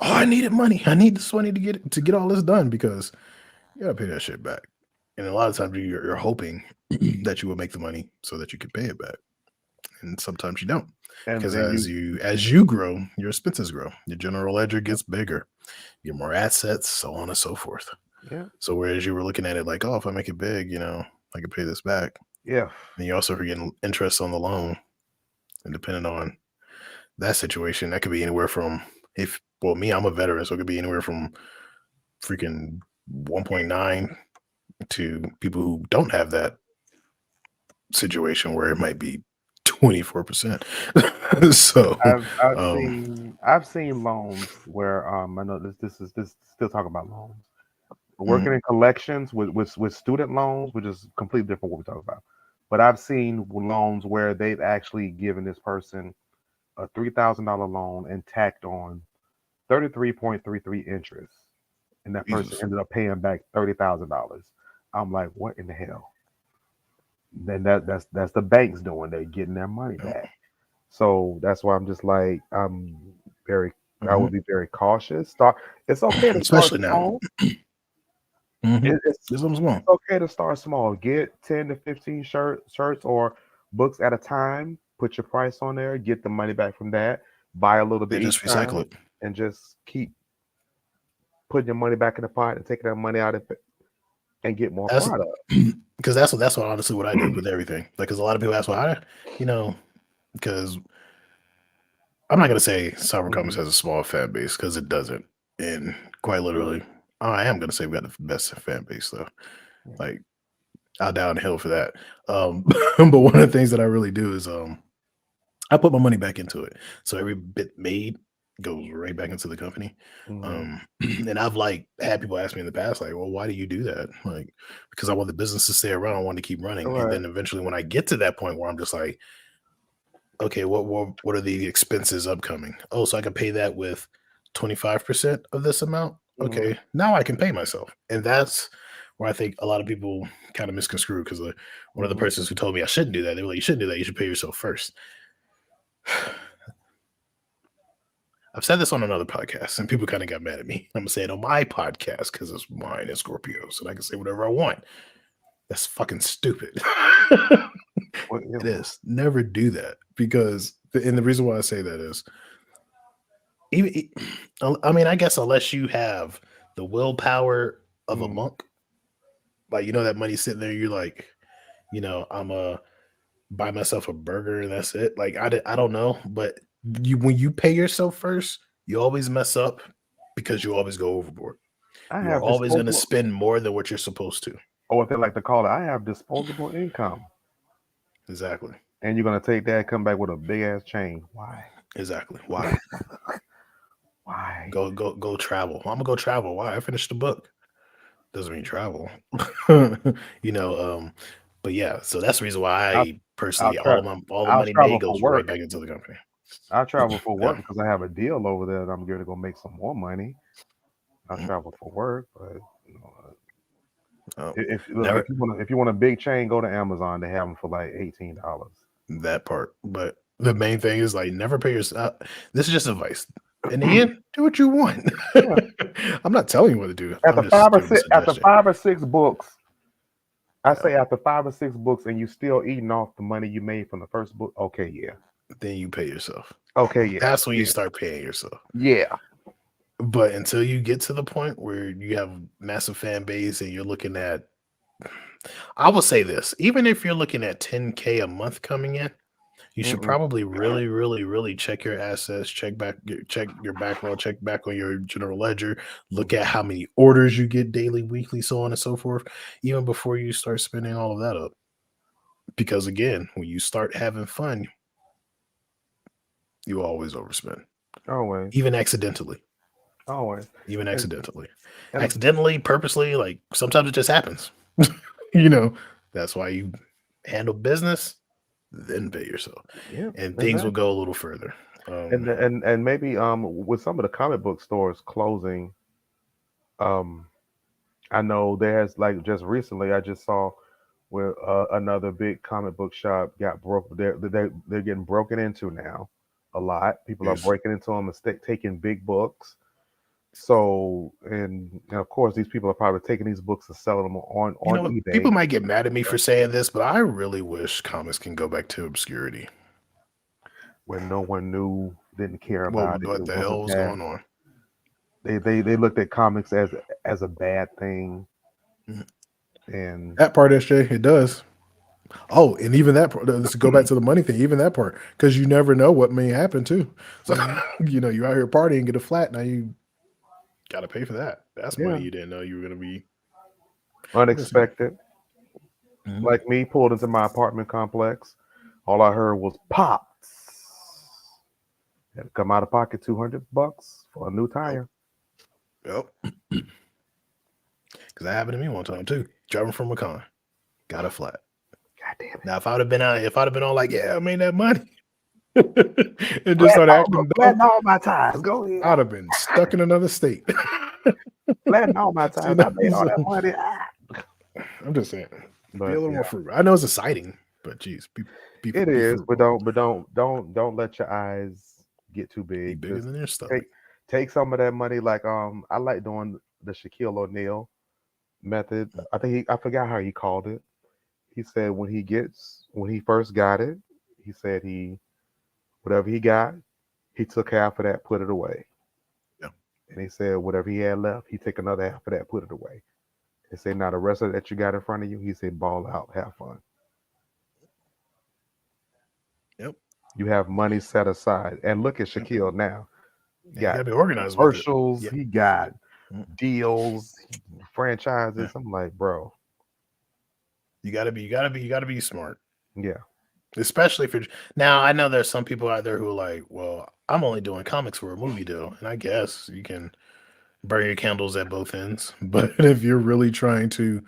I needed money. I need this money to get all this done, because you gotta pay that shit back. And a lot of times you're hoping that you will make the money so that you can pay it back. And sometimes you don't. And Because then as you grow, your expenses grow. Your general ledger gets bigger. You get more assets, so on and so forth. yeah, So whereas you were looking at it like, oh, if I make it big, I can pay this back. yeah. And you also are getting interest on the loan. And depending on that situation, that could be anywhere from me, I'm a veteran, so it could be anywhere from freaking 1.9 to people who don't have that situation where it might be 24%. So um I've seen loans where I know this still talking about loans. Working mhm, in collections with student loans, which is completely different what we're talking about. But I've seen loans where they've actually given this person a $3,000 loan and tacked on 33.33 interest, and that person Jesus. ended up paying back $30,000. I'm like, what in the hell? Then that's the banks doing. They're getting their money Yep. back. So that's why I'm just like very. I Mhm. would be very cautious. Start. It's okay to start Especially now. small. Mhm. It's There's something small. okay to start small. Get 10 to 15 shirts or books at a time. Put your price on there. Get the money back from that. Buy a little bit And each just recycle time, it. and just keep putting your money back in the pot and taking that money out of it and get more That's product. because that's what honestly what I do with everything. Like, because a lot of people ask why because I'm not gonna say Cyber Comics Mhm. has a small fan base because it doesn't. And quite literally, I am gonna say we got the best fan base though. Yeah. Like, I'll down the hill for that. But one of the things that I really do is I put my money back into it. So every bit made goes right back into the company. Mhm. Um, and I've like had people ask me in the past, like, well, why do you do that? Like, because I want the business to stay around, I want to keep running. All And right. then eventually when I get to that point where I'm just like, okay, what are the expenses upcoming? Oh, so I can pay that with 25% of this amount. Mhm. Okay, now I can pay myself. And that's where I think a lot of people kind of misconstrue because one of the Mhm. persons who told me I shouldn't do that, they were like, you shouldn't do that. You should pay yourself first. I've said this on another podcast, and people kind of got mad at me. I'm gonna say it on my podcast because it's mine and Scorpios, and I can say whatever I want. That's fucking stupid. Well, It is. Never do that because, and the reason why I say that is, even, I mean, I guess unless you have the willpower of a mhm. monk, like that money sitting there, you're like, I'm a buy myself a burger and that's it. Like I don't know, but when you pay yourself first, you always mess up because you always go overboard. I You are have always going to disposable, spend more than what you're supposed to. or what they like to call it. I have disposable income, Exactly. and you're gonna take that, and come back with a big ass chain. Why? Exactly. Why? Why? Go travel. I'm gonna go travel. Why? I finished the book. Doesn't mean travel. you know, um, but yeah, so that's the reason why I'll I I'll personally try. all the I'll money made travel for goes right work. back into the company. I travel for Yeah. work because I have a deal over there that I'm going to go make some more money. I Mhm. travel for work, but you know, Oh, if look, never if you want a big chain, go to Amazon. They have them for like $18. that part. But the main thing is like never pay yourself. This is just advice. In the end, do what you want. Yeah, I'm not telling you what to do. I'm after just five or giving a six, after suggestion. 5 or 6 books, I Yeah. say after 5 or 6 books, and you still eating off the money you made from the first book. Okay, yeah. Then you pay yourself. Okay, yeah, That's when you yeah, start paying yourself. yeah. But until you get to the point where you have massive fan base and you're looking at, I will say this, even if you're looking at 10K a month coming in, you should Mm-mm, probably really, really, really check your assets, check your backlog, check back on your general ledger, look at mm-hmm. how many orders you get daily, weekly, so on and so forth, even before you start spending all of that up. Because again, when you start having fun, you always overspend, Always, even accidentally. always, Even and accidentally. and Accidentally, purposely, like sometimes it just happens. you know, that's why you handle business, then pay yourself. yeah, And things will exactly. go a little further. And maybe with some of the comic book stores closing, um, I know there's like just recently I just saw where another big comic book shop got broke. They're getting broken into now. A lot people are Yes. breaking into them and taking big books. So, and of course, these people are probably taking these books and selling them on eBay. People might get mad at me for saying this, but I really wish comics can go back to obscurity, when no one knew, didn't care about it. What It the wasn't hell was that. going on? They looked at comics as a bad thing, and That part, SJ, it does. Oh, and even that part, let's go back to the money thing, even that part, because you never know what may happen too. So, you're out here partying, get a flat, now you got to pay for that. That's yeah, money you didn't know you were going to be. unexpected. Mm-hmm. Like me, pulled into my apartment complex. All I heard was pops. Had to come out of pocket $200 for a new tire. Yep. Because that happened to me one time too. Driving from Macon, got a flat. God damn it! Now, if I'd have been on like, yeah, I made that money, and just started acting dumb, Flatten all my tires. Go ahead. I'd have been stuck in another state. Flatten all my tires. I made all that money. I'm just saying, be a But little yeah, more frugal. I know it's exciting, but geez, it be is. But frugal. don't let your eyes get too Be big. bigger Just than your stomach. take some of that money. Like I like doing the Shaquille O'Neal method. I forgot how he called it. He said when he first got it, he said whatever he got, he took half of that, put it away. Yeah. And he said whatever he had left, he take another half of that, put it away. He said now the rest of that you got in front of you, he said ball out, have fun. Yep. You have money set aside. And look at Shaquille now. He You got gotta be organized with it. commercials, Yeah. he got Mm. deals, Yeah. franchises. I'm like, bro. You gotta be smart. Yeah. Especially if you're now. I know there's some people out there who are like, well, I'm only doing comics for a movie deal, and I guess you can burn your candles at both ends. But if you're really trying to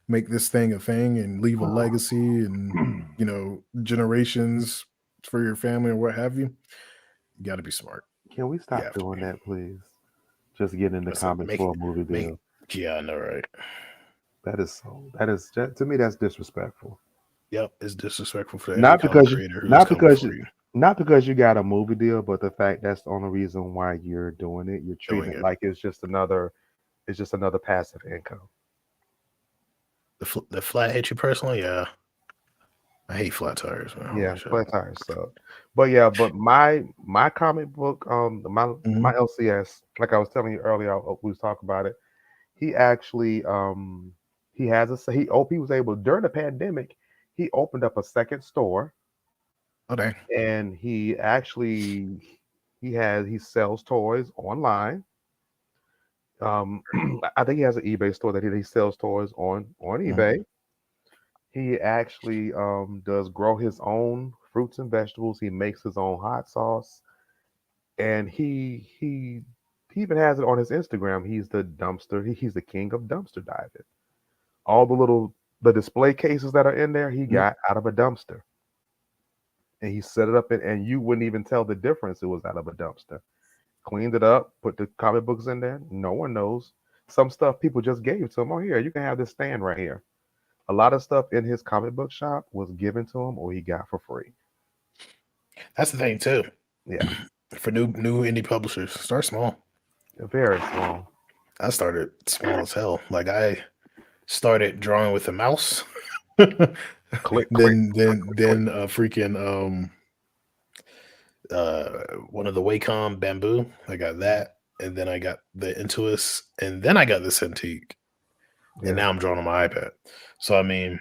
make this thing a thing and leave a legacy and generations for your family or what have you, you got to be smart. Can we You stop have to doing be. that, please? Just getting into What's up? comics for a movie Make. deal. Yeah, I know, right? To me that's disrespectful. Yep, it's disrespectful for every Not comic because creator who's not come because before you not because you got a movie deal, but the fact that's the only reason why you're doing it. You're treating doing it it. like it's just another passive income. The flat hit you personally? Yeah, I hate flat tires, man. Holy Yeah, shit. flat tires suck. But yeah, but my comic book, my Mhm. LCS, like I was telling you earlier, we was talking about it. He actually he was able during the pandemic, he opened up a second store, Oh dang. and he sells toys online. I think he has an eBay store that he sells toys on Mhm. eBay. He actually does grow his own fruits and vegetables. He makes his own hot sauce, and he even has it on his Instagram. He's the dumpster. He's the king of dumpster diving. All the display cases that are in there, he Mhm. got out of a dumpster, and he set it up, and you wouldn't even tell the difference. It was out of a dumpster. Cleaned it up, put the comic books in there. No one knows. Some stuff people just gave to him. Oh, here, you can have this stand right here. A lot of stuff in his comic book shop was given to him or he got for free. That's the thing too. Yeah, For new indie publishers, start small. very small. I started small as hell. Like I started drawing with a mouse. then Click, click, then click, then click, click. then freaking one of the Wacom bamboo. I got that, and then I got the Intuos, and then I got the Cintiq, and Yeah, now I'm drawing on my iPad. So I mean,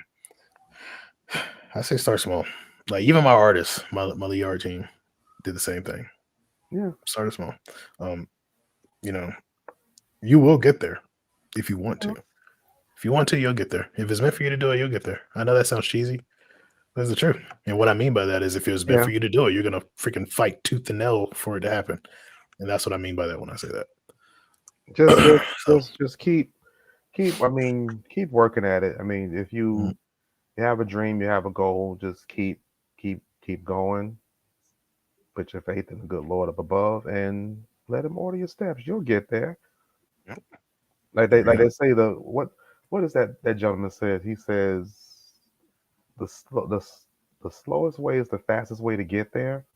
I say start small. Like even my artists, my lead art team did the same thing. yeah. Started small. Um, you know, you will get there if you want to. If you want to, you'll get there. If it's meant for you to do it, you'll get there. I know that sounds cheesy. That's the truth. And what I mean by that is if it was meant Yeah. for you to do it, you're gonna freaking fight tooth and nail for it to happen. And that's what I mean by that when I say that. Just just So just keep working at it. I mean, if mhm. you have a dream, you have a goal, just keep going. Put your faith in the good Lord up above and let him order your steps. You'll get there. Yep, Like agree. they say what is that gentleman said? He says the sl- the s- the slowest way is the fastest way to get there.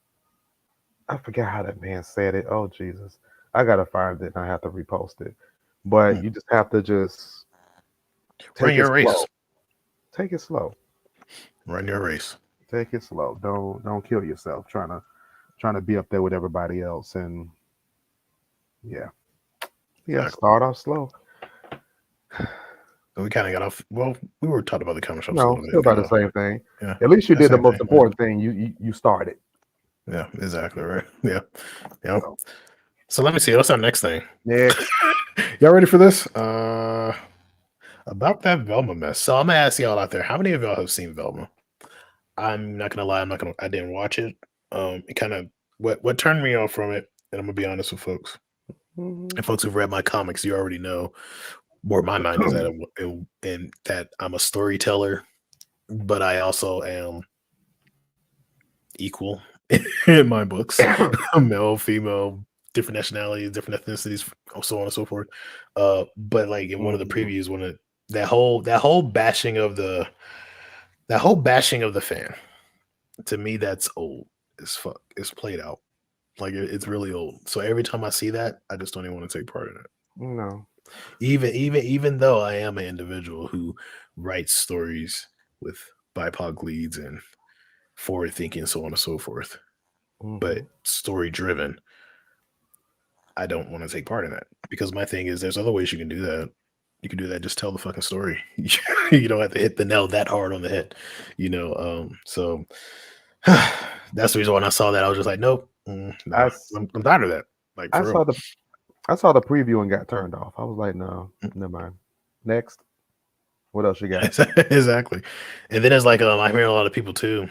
I forgot how that man said it. Oh Jesus. I gotta find it and I have to repost it. But you just have to just run your race. Slow. Take it slow. Run your race. Take it slow. Don't kill yourself trying to be up there with everybody else. And exactly. Start off slow. We kind of got off. Well, we were talking about the comic shops. No, still about the same thing. Yeah. At least you did the most important thing. You started. Yeah, exactly right. Yeah. So let me see. What's our next thing? Next. Y'all ready for this? About that Velma mess. So I'm gonna ask y'all out there, how many of y'all have seen Velma? I'm not gonna lie, I didn't watch it. It kind of what turned me off from it, and I'm gonna be honest with folks. And folks who've read my comics, you already know where my mind is at, and that I'm a storyteller, but I also am equal in my books. Male, female, different nationalities, different ethnicities, so on and so forth. But like in one of the previews, when that whole bashing of the fan, to me, that's old as fuck. It's played out. Like it's really old. So every time I see that, I just don't even want to take part in it. No. Even though I am an individual who writes stories with BIPOC leads and forward thinking, so on and so forth, but story driven, I don't want to take part in that, because my thing is there's other ways you can do that. You can do that. Just tell the fucking story. You don't have to hit the nail that hard on the head, so that's the reason when I saw that, I was just like, nope. I'm tired of that. Like, I saw the preview and got turned off. I was like, no, never mind. Next. What else you got? Exactly. And then it's like, I hear a lot of people too.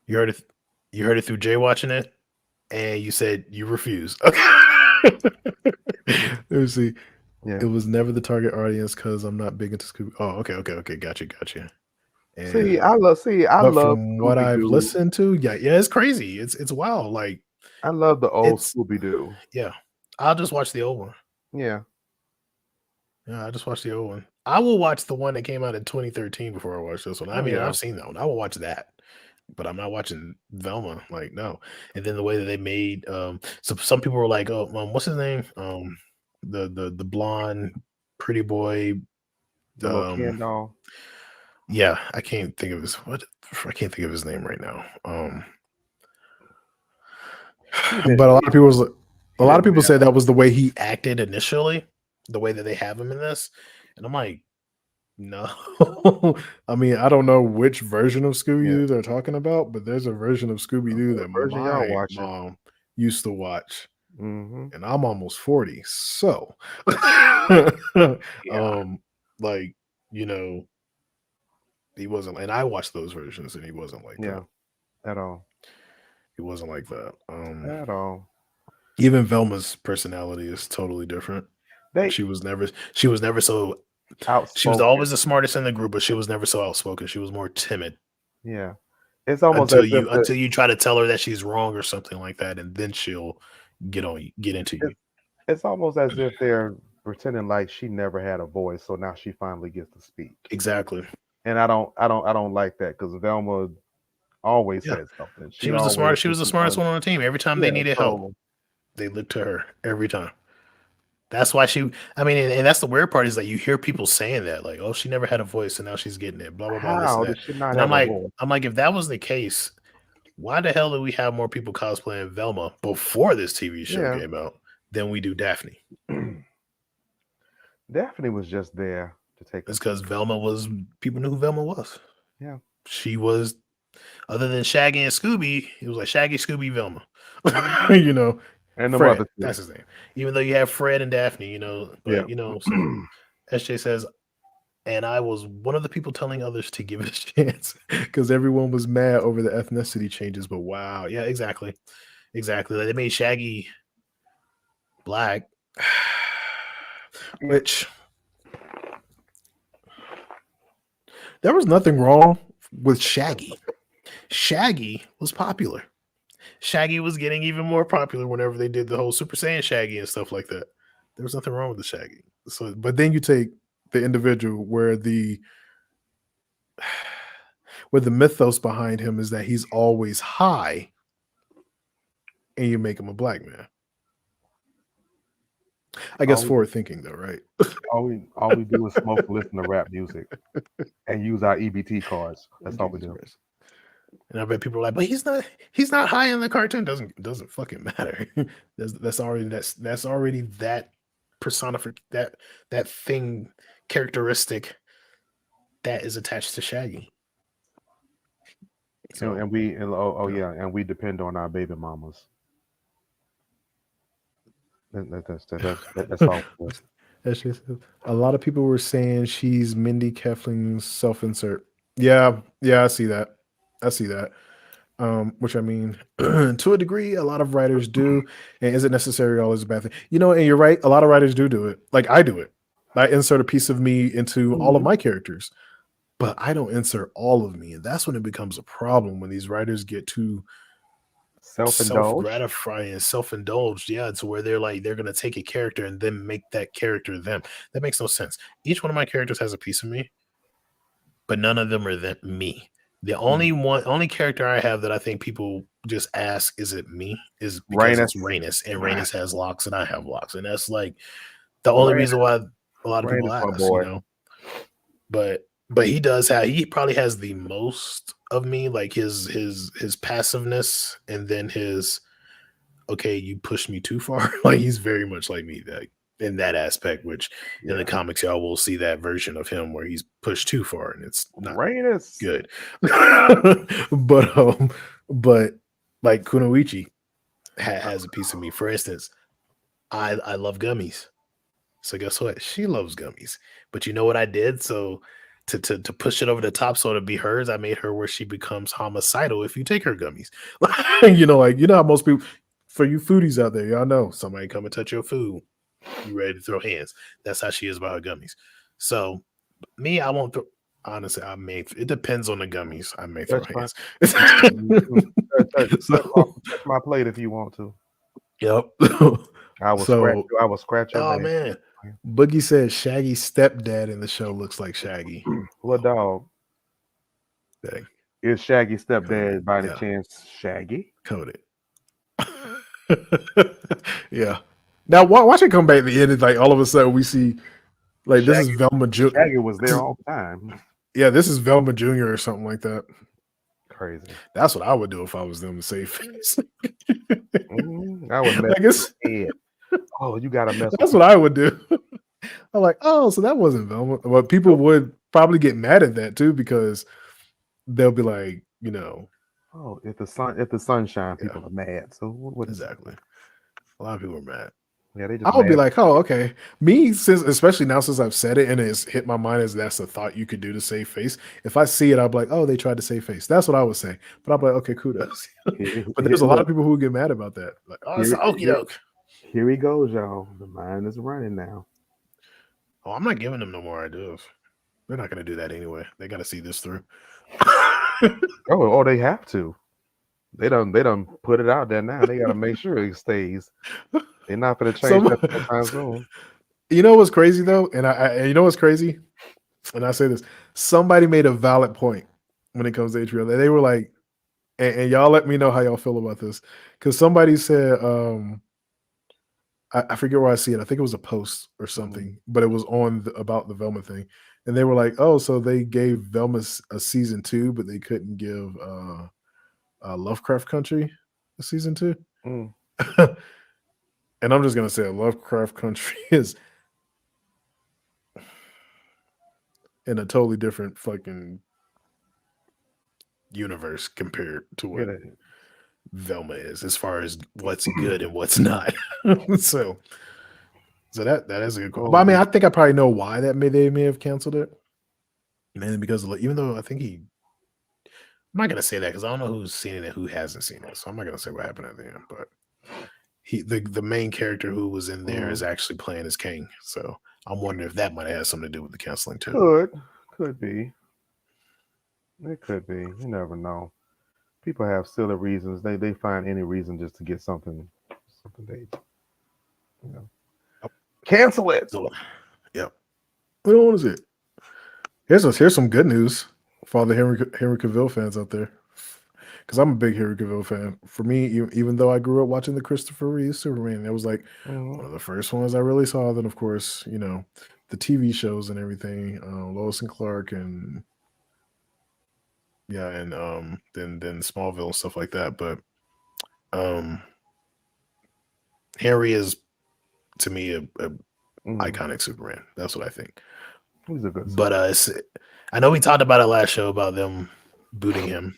You heard it through Jay watching it, and you said you refuse. Okay. Let me see. Yeah. It was never the target audience because I'm not big into Scooby. Oh, okay. Got you. And I love from what I've listened to, yeah, it's crazy. It's wild. Like, I love the old Scooby-Doo. Yeah. I'll just watch the old one. Yeah, I just watched the old one. I will watch the one that came out in 2013 before I watch this one. I've seen that one. I will watch that. But I'm not watching Velma. Like, no. And then the way that they made so some people were like, oh, what's his name? The blonde pretty boy, the little Ken doll. Yeah, I can't think of his name right now. But a lot of people said that was the way he acted initially, the way that they have him in this. And I'm like, no. I mean, I don't know which version of Scooby-Doo they're talking about, but there's a version of Scooby-Doo that my mom used to watch. And I'm almost 40. So like, he wasn't, and I watched those versions and he wasn't like that. At all. He wasn't like that. At all. Even Velma's personality is totally different. She was never so outspoken. She was always the smartest in the group, but she was never so outspoken. She was more timid. Yeah. It's almost until you try to tell her that she's wrong or something like that, and then she'll get into you. It's almost as if they're pretending like she never had a voice, so now she finally gets to speak. Exactly. And I don't like that, because Velma always said something. She was the smartest one on the team. Every time they needed help, they looked to her every time. That's why and that's the weird part, is that you hear people saying that, like, oh, she never had a voice and now she's getting it, blah blah blah. How did she not have a voice? I'm like, if that was the case, why the hell do we have more people cosplaying Velma before this TV show came out than we do Daphne? Daphne was just there to take. It's because people knew who Velma was. Yeah, she was. Other than Shaggy and Scooby, it was like Shaggy, Scooby, Velma. And the Fred, that's his name. Even though you have Fred and Daphne, but so SJ says, and I was one of the people telling others to give it a chance because everyone was mad over the ethnicity changes. But wow, yeah, exactly. They made Shaggy black, which there was nothing wrong with Shaggy. Shaggy was popular. Shaggy was getting even more popular whenever they did the whole Super Saiyan Shaggy and stuff like that. There was nothing wrong with the Shaggy. So, but then you take the individual where the mythos behind him is that he's always high and you make him a black man. I guess forward thinking though, right? all we do is smoke and listen to rap music and use our EBT cards. That's all we do. And I bet people are like, but he's not high in the cartoon. Doesn't fucking matter. that's already that personification, that thing characteristic that is attached to Shaggy. So, and we depend on our baby mamas. That's all. That's just a lot of people were saying she's Mindy Kaling self-insert. Yeah, I see that. Which I mean, to a degree, a lot of writers do, and isn't necessarily always a bad thing. And you're right. A lot of writers do it. Like I do it. I insert a piece of me into all of my characters, but I don't insert all of me, and that's when it becomes a problem when these writers get too self-gratifying, self-indulged. Yeah, to where they're going to take a character and then make that character them. That makes no sense. Each one of my characters has a piece of me, but none of them are me. The only character I have that I think people just ask, is it me? Is because it's Rainus, and Rainus has locks and I have locks, and that's like the only reason why a lot of people ask, But he probably has the most of me, like his passiveness, and then his you pushed me too far. Like he's very much like me in that aspect, which in the comics y'all will see that version of him where he's pushed too far and it's not good. but like Kunoichi has a piece of me. For instance, I love gummies. So guess what? She loves gummies. But you know what I did? So to push it over the top so to be hers, I made her where she becomes homicidal if you take her gummies. How most people, for you foodies out there, y'all know somebody come and touch your food, you ready to throw hands. That's how she is about her gummies. So me, I won't throw. Honestly, it depends on the gummies. I may throw hands. Touch my plate if you want to. Yep. I will scratch your back. Man. Boogie said Shaggy's stepdad in the show looks like Shaggy. What dog? Dang. Is Shaggy's stepdad by any chance Shaggy? Coded. Yeah. Now watch it come back at the end. Like all of a sudden we see like Shaggy, this is Velma Jr. Shaggy was there all the time. Yeah, this is Velma Jr. or something like that. Crazy. That's what I would do if I was them to save face. I would mess head. Oh, you gotta mess. That's what I would do. I'm like, oh, so that wasn't Velma. But people would probably get mad at that too because they'll be like, oh, if the sun shines, people are mad. So what exactly? A lot of people are mad. Yeah, they just. I would be like, oh, okay. Me, especially now since I've said it and it's hit my mind as that's a thought you could do to save face. If I see it, I'll be like, oh, they tried to save face. That's what I would say. But I'll be like, okay, kudos. But there's a lot of people who get mad about that. Like, oh, it's okie doke. Here he goes, y'all. The mind is running now. Oh, I'm not giving them no more ideas. They're not going to do that anyway. They got to see this through. Oh, they have to. They done put it out there now. They got to make sure it stays. They're not going to change that time soon. You know what's crazy though, and you know what's crazy, and I say this: somebody made a valid point when it comes to HBO. They were like, and y'all let me know how y'all feel about this, because somebody said, I forget where I see it. I think it was a post or something, but it was on about the Velma thing, and they were like, oh, so they gave Velma a season 2, but they couldn't give Lovecraft Country a season 2. And I'm just gonna say, Lovecraft Country is in a totally different fucking universe compared to what Velma is, as far as what's good and what's not. so that is a good call. But I mean, I think I probably know why they may have canceled it. Mainly because even though I think I'm not gonna say that because I don't know who's seen it and who hasn't seen it, so I'm not gonna say what happened at the end. But the main character who was in there is actually playing as King, so I'm wondering if that might have had something to do with the canceling too. Could be. It could be. You never know. People have silly reasons. They find any reason just to get something they cancel it. Yep. We don't want to see it. Here's some good news for all the Henry Cavill fans out there. because I'm a big Henry Cavill fan. For me, even though I grew up watching the Christopher Reeve Superman, it was like one of the first ones I really saw. Then, of course, the TV shows and everything, Lois and Clark, and yeah, and then Smallville and stuff like that. But um, Henry is to me a iconic Superman. That's what I think. He's a good. But I know we talked about it last show about them booting him.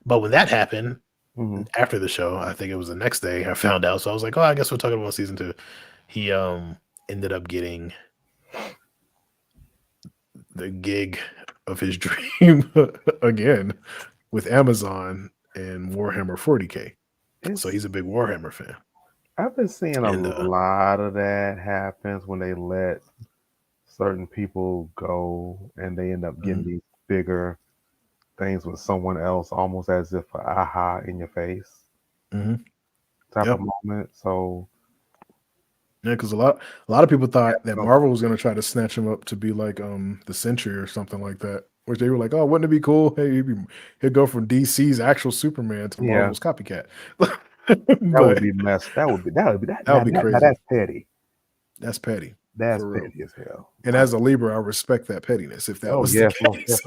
But when that happened, after the show, I think it was the next day, I found out. So I was like, oh, I guess we're talking about season 2. He ended up getting the gig of his dream again with Amazon and Warhammer 40K. So he's a big Warhammer fan. I've been seeing a lot of that happens when they let certain people go and they end up getting these bigger things with someone else, almost as if a aha in your face type of moment. So yeah, because a lot of people thought that Marvel was going to try to snatch him up to be like the Sentry or something like that, which they were like, oh, wouldn't it be cool? Hey, he'd go from DC's actual Superman to Marvel's copycat. That would be messed. That would be crazy. That's petty. That's petty. That's petty as hell. And as a Libra, I respect that pettiness. If that was the case,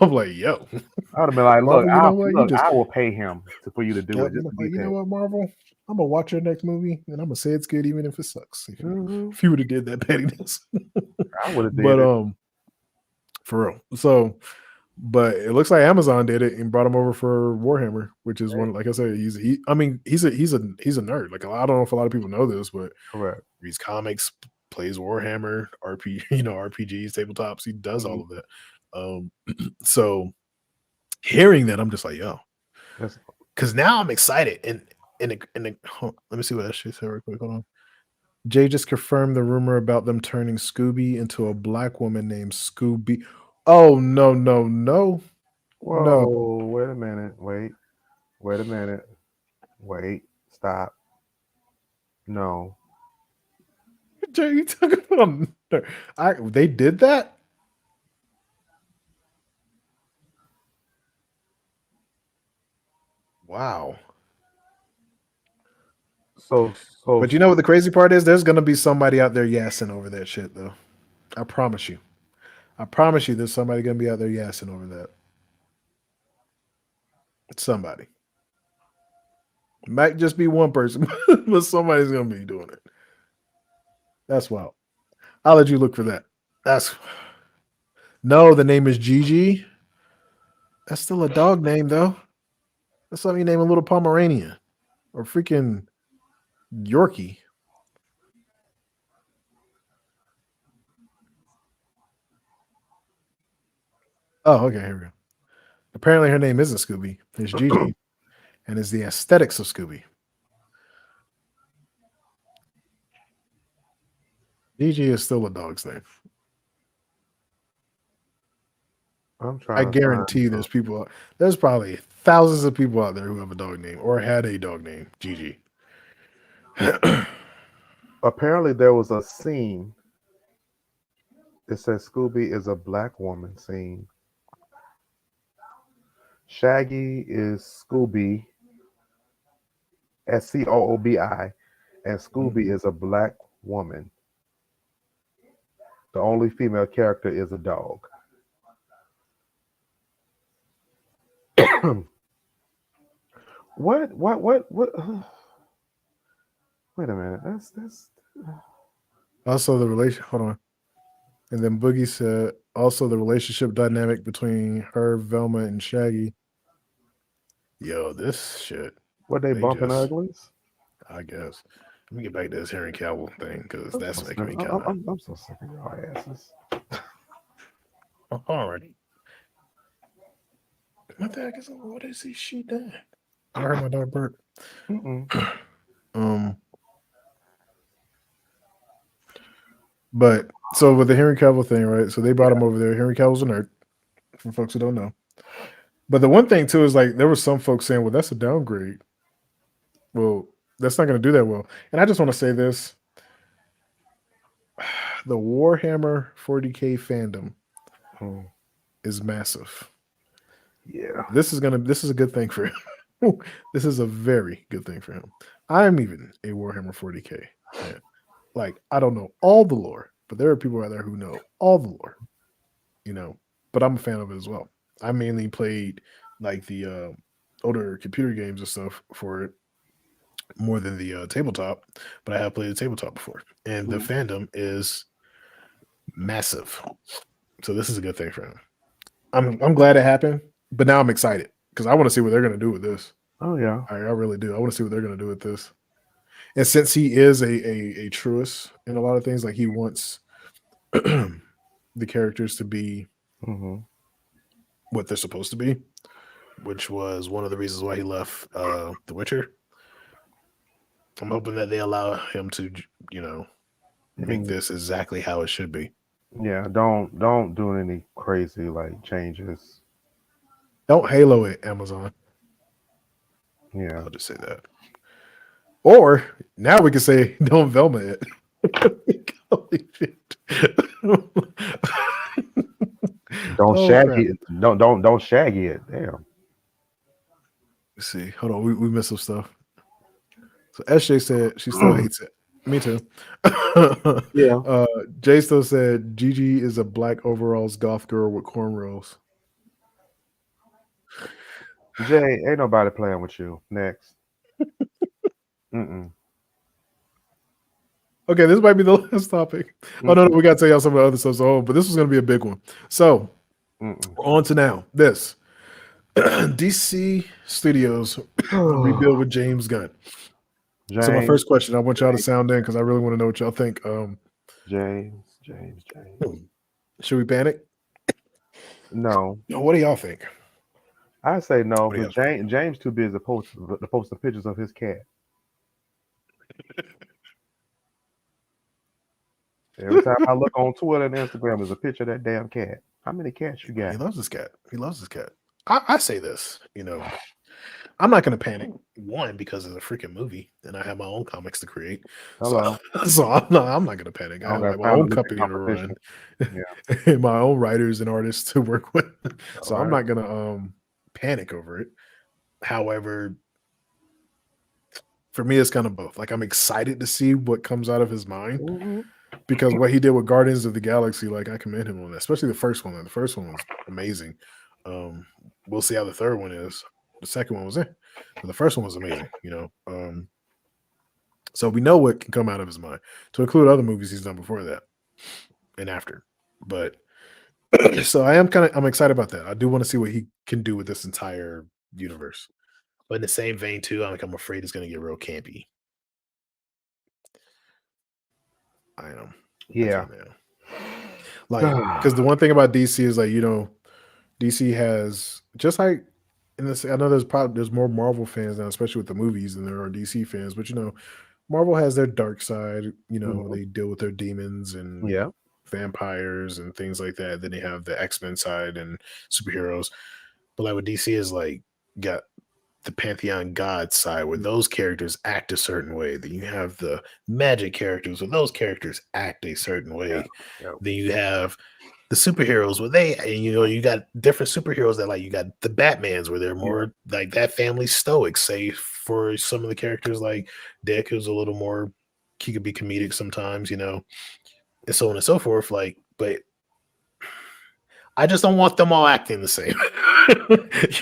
I'm like, yo. I would have been like, look, I will pay him for you to do it. You know what, Marvel? I'm gonna watch your next movie, and I'm gonna say it's good, even if it sucks. If you would have did that pettiness, I would have did it. For real. So, but it looks like Amazon did it and brought him over for Warhammer, which is one. Like I said, he's a nerd. Like I don't know if a lot of people know this, but reads comics, plays Warhammer, RPGs, tabletops. He does all of that. So hearing that, I'm just like, yo, because now I'm excited. And let me see what that shit said real quick. Hold on. Jay just confirmed the rumor about them turning Scooby into a black woman named Scooby. Oh, no. Whoa, no. Wait a minute. Wait, stop. No. Jay, you talking about they did that? Wow. But you know what the crazy part is? There's gonna be somebody out there yassing over that shit, though. I promise you. There's somebody gonna be out there yassing over that. It's somebody. It might just be one person, but somebody's gonna be doing it. That's wild. I'll let you look for that. No, the name is Gigi. That's still a dog name, though. That's something you name a little Pomeranian or freaking Yorkie. Oh, okay, here we go. Apparently her name isn't Scooby. It's Gigi. And it's the aesthetics of Scooby. Gigi is still a dog's name. I guarantee there's probably thousands of people out there who have a dog name or had a dog name, Gigi. Apparently there was a scene. It says Scooby is a black woman scene. Shaggy is Scooby, Scoobi, and Scooby is a black woman. The only female character is a dog. What? Wait a minute. That's. Also, the relation. Hold on. And then Boogie said, also the relationship dynamic between her, Velma, and Shaggy. Yo, this shit. What they bumping uglies? I guess. Let me get back to this Henry Cavill thing because that's making me kind of. I'm so sick of your asses. Alrighty. What the heck is? What is this shit doing? I heard my dog bark. But so with the Henry Cavill thing, right? So they brought him over there. Henry Cavill's a nerd, for folks who don't know. But the one thing too is like there was some folks saying, "Well, that's a downgrade." Well, that's not going to do that well. And I just want to say this: the Warhammer 40K fandom is massive. Yeah. This is a good thing for him. This is a very good thing for him. I'm even a Warhammer 40K fan. Like, I don't know all the lore, but there are people out there who know all the lore, but I'm a fan of it as well. I mainly played like the older computer games and stuff for it more than the tabletop, but I have played the tabletop before, and the fandom is massive. So this is a good thing for him. I'm glad it happened, but now I'm excited because I want to see what they're going to do with this. Oh yeah, I really do. I want to see what they're going to do with this. And since he is a truist in a lot of things, like he wants the characters to be what they're supposed to be, which was one of the reasons why he left The Witcher. I'm hoping that they allow him to, make this exactly how it should be. Yeah, don't do any crazy like changes. Don't Halo it, Amazon. Yeah, I'll just say that. Or now we can say don't Velma it. Holy shit. Don't Shaggy it. Don't Shaggy it. Damn. Let's see. Hold on, we missed some stuff. So SJ said she still hates it. Me too. Yeah. Jay still said Gigi is a black overalls goth girl with cornrows. Jay, ain't nobody playing with you. Next. Okay, this might be the last topic. Oh no, we got to tell y'all some of the other stuff. But this was going to be a big one. So on to now. This DC Studios rebuild with James Gunn. So my first question, I want y'all to sound in because I really want to know what y'all think. James. Should we panic? No. What do y'all think? I say no, because James too busy to post the pictures of his cat. Every time I look on Twitter and Instagram, there's a picture of that damn cat. How many cats you got? He loves his cat. I say this, I'm not going to panic. One, because it's a freaking movie, and I have my own comics to create. Hello. So I'm not going to panic. I have my own company to run, and my own writers and artists to work with. So I'm not going to panic over it. However, for me, it's kind of both. Like, I'm excited to see what comes out of his mind. Because what he did with Guardians of the Galaxy, like, I commend him on that, especially the first one. The first one was amazing. We'll see how the third one is. The second one was but the first one was amazing, so we know what can come out of his mind, to include other movies he's done before that and after. But so I'm excited about that. I do want to see what he can do with this entire universe. But in the same vein too, I'm afraid it's going to get real campy. I am. Yeah. Like, because the one thing about DC is, like, DC has, just like in this, I know there's more Marvel fans now, especially with the movies, than there are DC fans. But Marvel has their dark side. They deal with their demons and vampires and things like that. Then they have the X-Men side and superheroes. But like with DC is like got the Pantheon God side, where those characters act a certain way. Then you have the magic characters, where those characters act a certain way. Then you have the superheroes, where you got different superheroes that, like, you got the Batmans, where they're more like that family stoic, say for some of the characters like Dick, who's a little more, he could be comedic sometimes, and so on and so forth. Like, but I just don't want them all acting the same.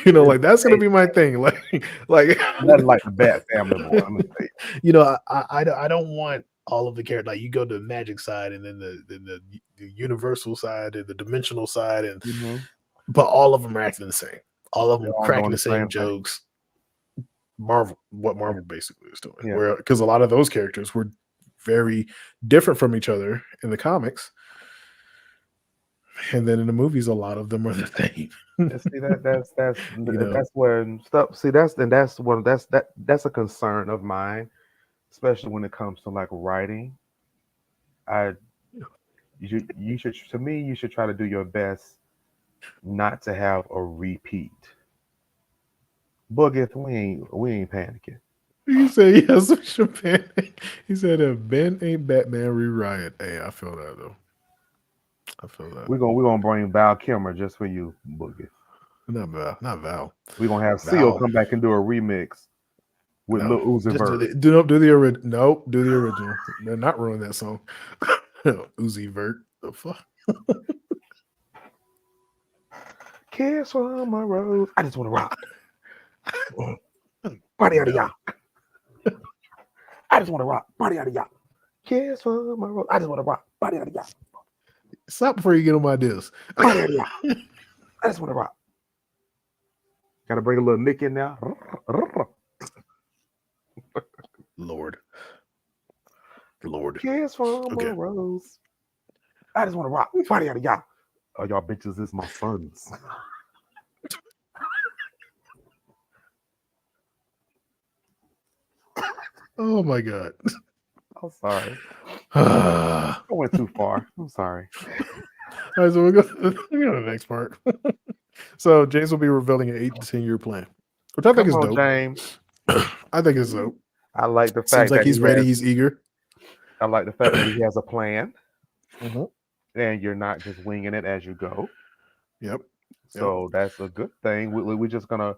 Like, that's gonna be my thing. Like nothing like the Bat family, boy. I'm gonna say. I don't want all of the characters. Like, you go to the magic side, and then the universal side, and the dimensional side, and but all of them are acting the same. All of them cracking the same jokes. Marvel basically is doing, where, because a lot of those characters were very different from each other in the comics. And then in the movies, a lot of them are the same. See, that's where stuff. See, that's a concern of mine, especially when it comes to like writing. You should, to me, you should try to do your best not to have a repeat. Boogith, we ain't panicking. He said, yes, we should panic. He said, if Ben ain't Batman, we riot. Hey, I feel that though. I feel that. We're gonna bring Val Kilmer just for you, Boogie. Not Val. We're gonna have Seal come back and do a remix with Lil Uzi Vert. Do the original. Nope, do the original. They're not ruining that song. Uzi Vert. The fuck. Kiss from a rose. I just want to rock. Body out of y'all. I just want to rock. Body out of y'all. Kiss from a rose. I just want to rock. Body out of y'all. Stop before you get on my deals. Body out of y'all. I just want to rock. Got to bring a little Nick in there. Lord. Kiss from a rose. I just want to rock. Body out of y'all. Oh, y'all bitches is my sons. Oh my God. I'm sorry. I went too far. I'm sorry. All right, so we'll go to the next part. So James will be revealing an 8 to 10 year plan, which I think is dope. James. I think it's dope. I like the fact Seems like he's ready. He's eager. I like the fact that he has a plan, and you're not just winging it as you go. Yep. So that's a good thing. We're just gonna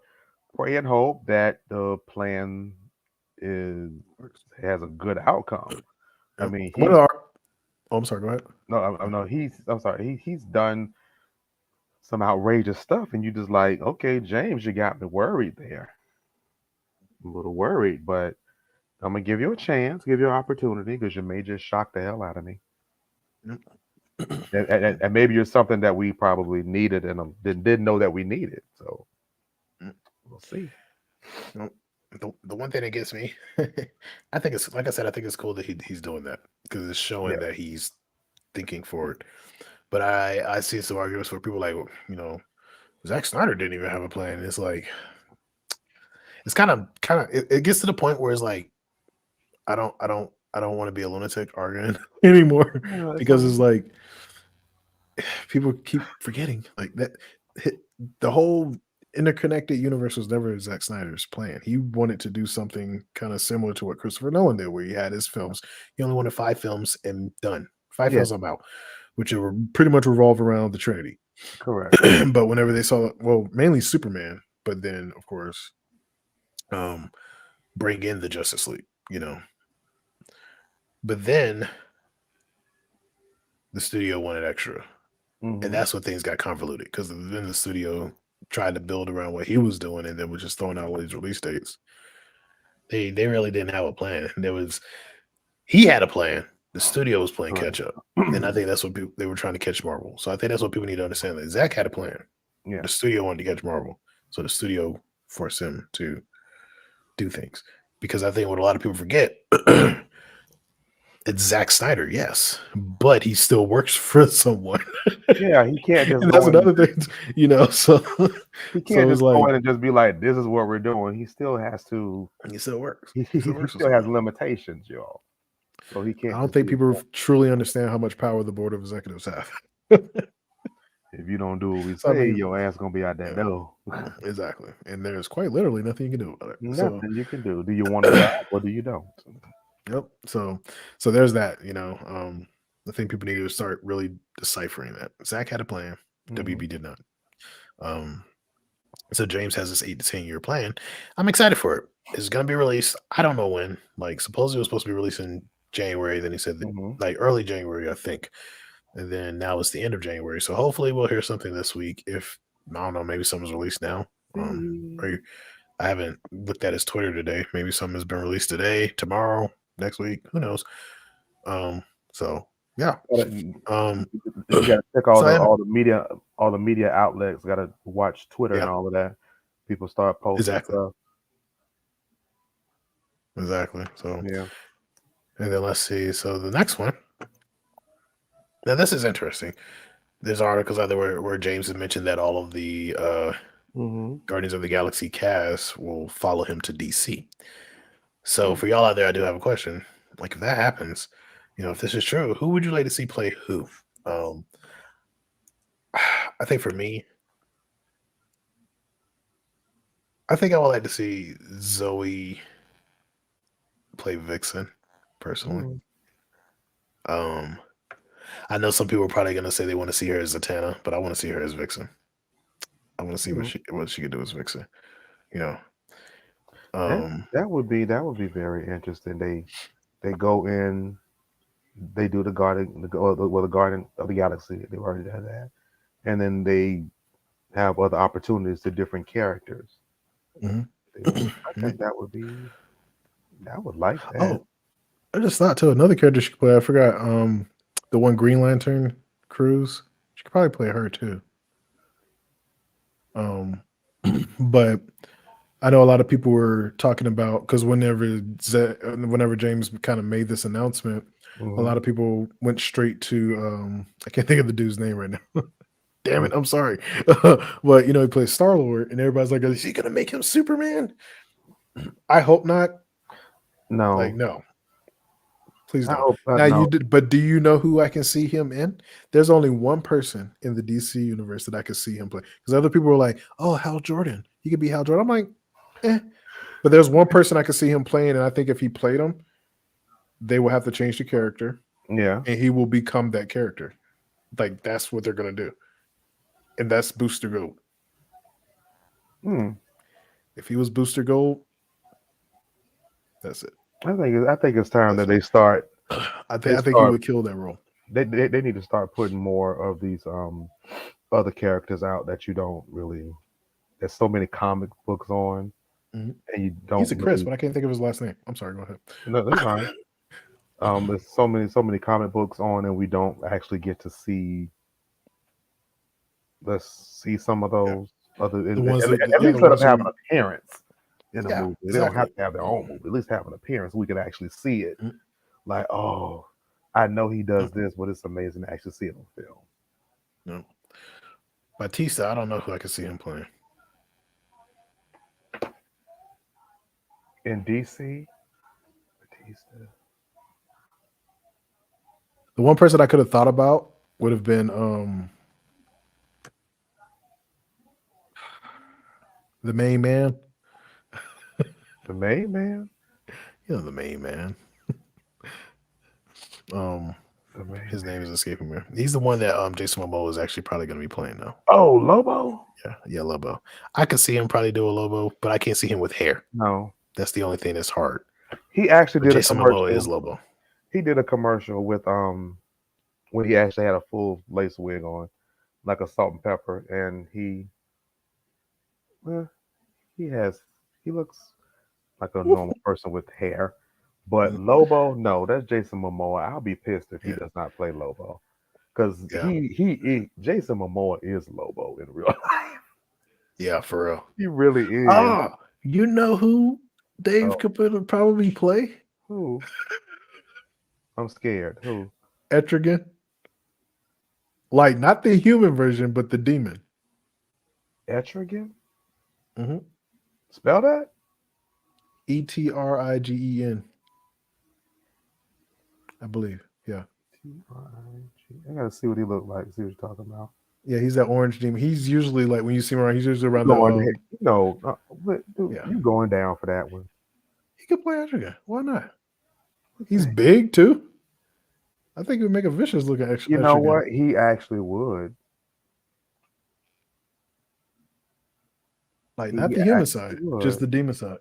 pray and hope that the plan has a good outcome. I mean, I'm sorry. Go ahead. No, I'm sorry. He's done some outrageous stuff, and you just like, okay, James, you got me worried there. I'm a little worried, but I'm gonna give you a chance, give you an opportunity, because you may just shock the hell out of me. And maybe you're something that we probably needed and didn't know that we needed. So we'll see. The one thing that gets me, I think it's like I said, I think it's cool that he's doing that because it's showing that he's thinking forward. But I see some arguments where people like, you know, Zack Snyder didn't even have a plan. It's like it's kind of it gets to the point where it's like I don't want to be a lunatic arguing anymore because it's like people keep forgetting like that the whole interconnected universe was never Zack Snyder's plan. He wanted to do something kind of similar to what Christopher Nolan did, where he had his films. He only wanted 5 films and done. 5 films about, which were pretty much revolve around the Trinity. Correct. But whenever they saw, well, mainly Superman, but then of course, bring in the Justice League, you know. But then the studio wanted extra. And that's when things got convoluted because then the studio tried to build around what he was doing and then was just throwing out all these release dates. They really didn't have a plan. He had a plan. The studio was playing catch up. And I think that's what they were trying to catch Marvel. So I think that's what people need to understand. That Zack had a plan. Yeah. The studio wanted to catch Marvel. So the studio forced him to do things. Because I think what a lot of people forget, it's Zack Snyder, yes, but he still works for someone. Yeah, he can't just. That's another thing, you know. So he can't just go in and just be like, "This is what we're doing." He still has to. He still works. He still has limitations, y'all. So he can't. I don't think people truly understand how much power the board of executives have. If you don't do what we say, your ass gonna be out that door. Exactly, and there's quite literally nothing you can do about it. Nothing you can do. Do you want to rap or do you don't? Yep. So there's that. You know, I think people need to start really deciphering that. Zack had a plan. WB did not. So James has this 8 to 10 year plan. I'm excited for it. It's gonna be released. I don't know when. Like supposedly it was supposed to be released in January. Then he said that, like early January, I think. And then now it's the end of January. So hopefully we'll hear something this week. If I don't know, maybe something's released now. I haven't looked at his Twitter today. Maybe something has been released today, tomorrow, next week. Who knows? So yeah. You gotta check all the media outlets. Gotta watch Twitter and all of that. People start posting stuff. Exactly. So yeah. And then let's see. So the next one. Now this is interesting. There's articles out there where James has mentioned that all of the Guardians of the Galaxy cast will follow him to DC. So for y'all out there, I do have a question. Like if that happens, you know, if this is true, who would you like to see play who? I think for me, I think I would like to see Zoe play Vixen, personally. I know some people are probably going to say they want to see her as Zatanna, but I want to see her as Vixen. I want to see what she could do as Vixen. You know, that would be very interesting. They go in, they do the Guardian the Guardian of the Galaxy. They already done that, and then they have other opportunities to different characters. Mm-hmm. I think that would be. I would like that. Oh, I just thought too another character she could play. I forgot. The one Green Lantern Cruz. She could probably play her too. But I know a lot of people were talking about because whenever James kind of made this announcement, a lot of people went straight to I can't think of the dude's name right now. Damn it, I'm sorry. But he plays Star-Lord, and everybody's like, is he gonna make him Superman? I hope not. No. Like, no. Please don't. Now but do you know who I can see him in? There's only one person in the DC universe that I can see him play. Because other people were like, oh, Hal Jordan. He could be Hal Jordan. I'm like, eh. But there's one person I could see him playing, and I think if he played him, they will have to change the character. Yeah. And he will become that character. Like, that's what they're gonna do. And that's Booster Gold. If he was Booster Gold, that's it. I think it's time that they start. I think he would kill that role. They need to start putting more of these other characters out that you don't really. There's so many comic books on, and you don't. He's a Chris, but I can't think of his last name. I'm sorry. Go ahead. No, that's fine. There's so many comic books on, and we don't actually get to see. Let's see some of those other. At least let them have an appearance in the movie. They don't have to have their own movie. At least have an appearance. We can actually see it. Like, oh, I know he does this, but it's amazing to actually see it on film. No. Batista, I don't know who I can see him playing. In DC, Batista. The one person I could have thought about would have been the main man. The main man? The main man. His name is escaping me. He's the one that Jason Momoa is actually probably going to be playing now. Oh, Lobo? Yeah, Lobo. I could see him probably do a Lobo, but I can't see him with hair. No. That's the only thing that's hard. He actually did Jason a commercial. Momoa is Lobo. He did a commercial with when he actually had a full lace wig on, like a salt and pepper, and he looks like a normal person with hair. But Lobo, no, that's Jason Momoa. I'll be pissed if he does not play Lobo, because he Jason Momoa is Lobo in real life. Yeah, for real. He really is. Ah, you know who Dave could probably play? Who? I'm scared. Who? Etrigan. Like, not the human version, but the demon. Etrigan? Mm-hmm. Spell that? Etrigen. I believe. Yeah. I gotta see what he looked like. See what you're talking about. Yeah, he's that orange demon. He's usually like when you see him around. He's usually around you going down for that one? He could play Etrigan. Why not? He's big too. I think he would make a vicious looking Etrigan. You know what? He actually would. Like, not the human side, just the demon side.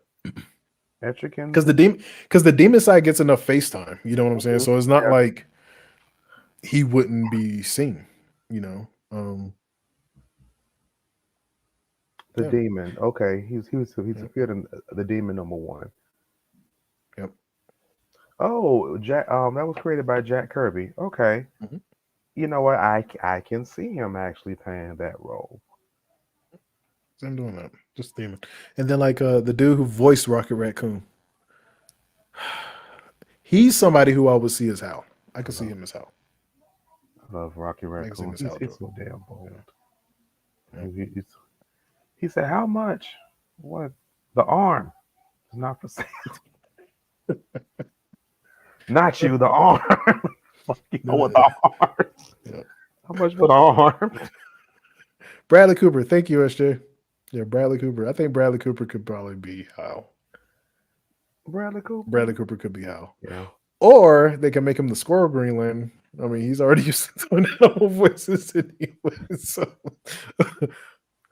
Etrigan? Because the demon side gets enough face time. You know what I'm saying? So it's not like he wouldn't be seen. The demon. Okay, he's appeared in the Demon #1. Yep. Oh, Jack. That was created by Jack Kirby. Okay. Mm-hmm. You know what? I can see him actually playing that role. I'm doing that. Just demon. And then like the dude who voiced Rocket Raccoon. He's somebody who I would see as Hal. I could see him as Hal. I love Rocket Raccoon. He's so damn bold. Yeah. He said, "How much? What? The arm is not for sale." Not you, the arm. You know what the arm? Yeah. How much for the arm? Bradley Cooper. Thank you, SJ. Yeah, Bradley Cooper. I think Bradley Cooper could probably be Hal. Bradley Cooper? Bradley Cooper could be Hal. Yeah. Or they can make him the Squirrel Green Lantern. I mean, he's already used to doing all voices anyway. So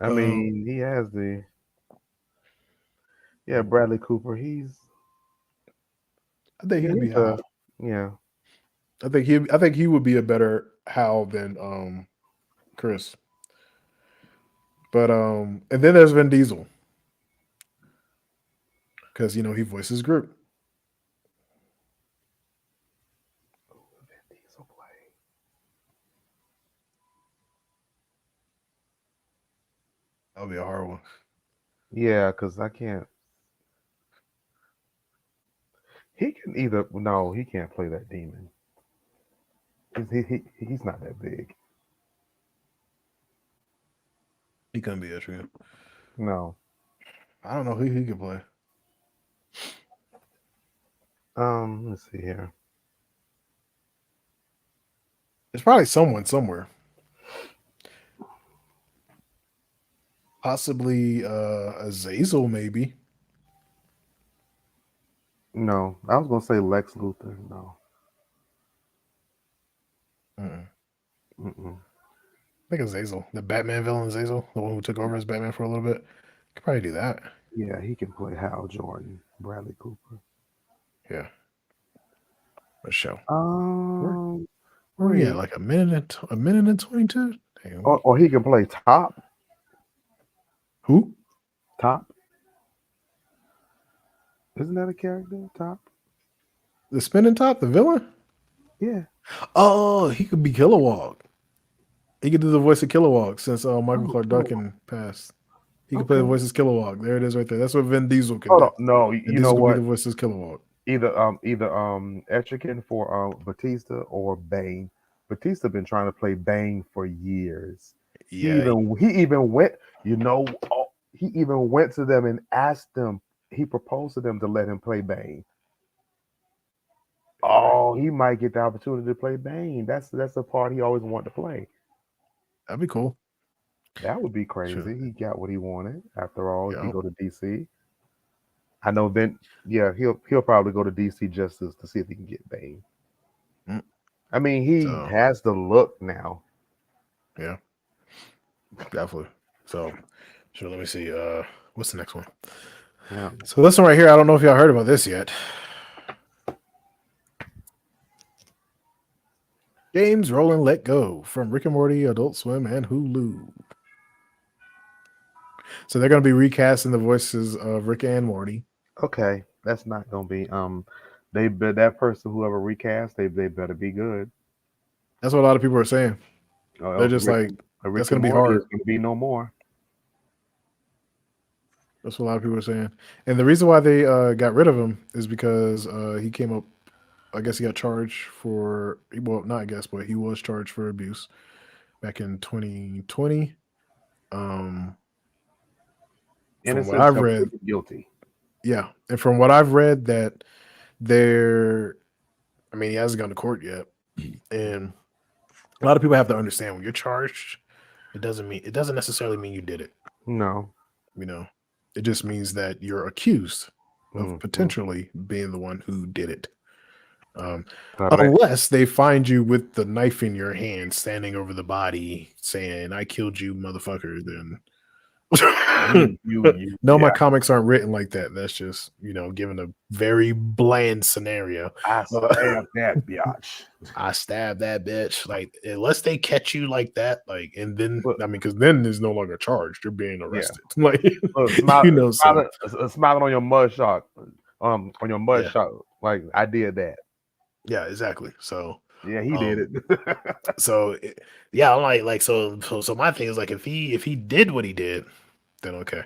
I mean, he has the Bradley Cooper. I think he could be Hal. Yeah. I think he would be a better Hal than Chris. But and then there's Vin Diesel. Because he voices Groot. Vin Diesel play. That would be a hard one. Yeah, because I can't. He can either he can't play that demon. He's not that big. He couldn't be a trio. No. I don't know who he could play. Let's see here. There's probably someone somewhere. Possibly Azazel, maybe. No, I was gonna say Lex Luthor. No. I think Azazel, the Batman villain Azazel, the one who took over as Batman for a little bit. Could probably do that. Yeah, he can play Hal Jordan, Bradley Cooper. Yeah. For sure. Where we at? Like a minute and 22? Or he can play Top. Who? Top. Isn't that a character? Top. The spinning top, the villain? Yeah. Oh, he could be Kilowog. He could do the voice of Kilowog since Michael Clark Duncan passed. He could play the voice of Kilowog. There it is right there. That's what Vin Diesel can do. No, you know what? Be the voice of Kilowog. Either Etrigan for Batista or Bane. Batista been trying to play Bane for years. Yeah. He even went, he even went to them and asked them, he proposed to them to let him play Bane. Oh, he might get the opportunity to play Bane. That's the part he always wanted to play. That'd be cool. That would be crazy. Sure. He got what he wanted. After all, if he go to DC. I know then, he'll probably go to DC just to see if he can get Bane. I mean, he has the look now. Yeah, definitely. So let me see. What's the next one? Yeah. So this one right here, I don't know if y'all heard about this yet. James Roland Let Go from Rick and Morty, Adult Swim, and Hulu. So they're going to be recasting the voices of Rick and Morty. Okay, that's not going to be that person whoever recast they better be good. That's what a lot of people are saying. They're just like that's going to be hard. It's going to be no more. That's what a lot of people are saying. And the reason why they got rid of him is because he came up. I guess he got charged for, well, not I guess, but he was charged for abuse back in 2020. From what I've read, guilty. Yeah, and from what I've read, that he hasn't gone to court yet, and a lot of people have to understand when you're charged, it doesn't necessarily mean you did it. No, it just means that you're accused of potentially being the one who did it. Unless they find you with the knife in your hand, standing over the body, saying "I killed you, motherfucker," then my comics aren't written like that. That's just given a very bland scenario. I stabbed that bitch. I stabbed that bitch. Like, unless they catch you like that, like, and then because then there's no longer charged. You're being arrested. Yeah. Like, smiling on your mud shot, on your mud shot. Like, I did that. Yeah, exactly. So yeah, he did it. So I'm like so my thing is like if he did what he did, then okay.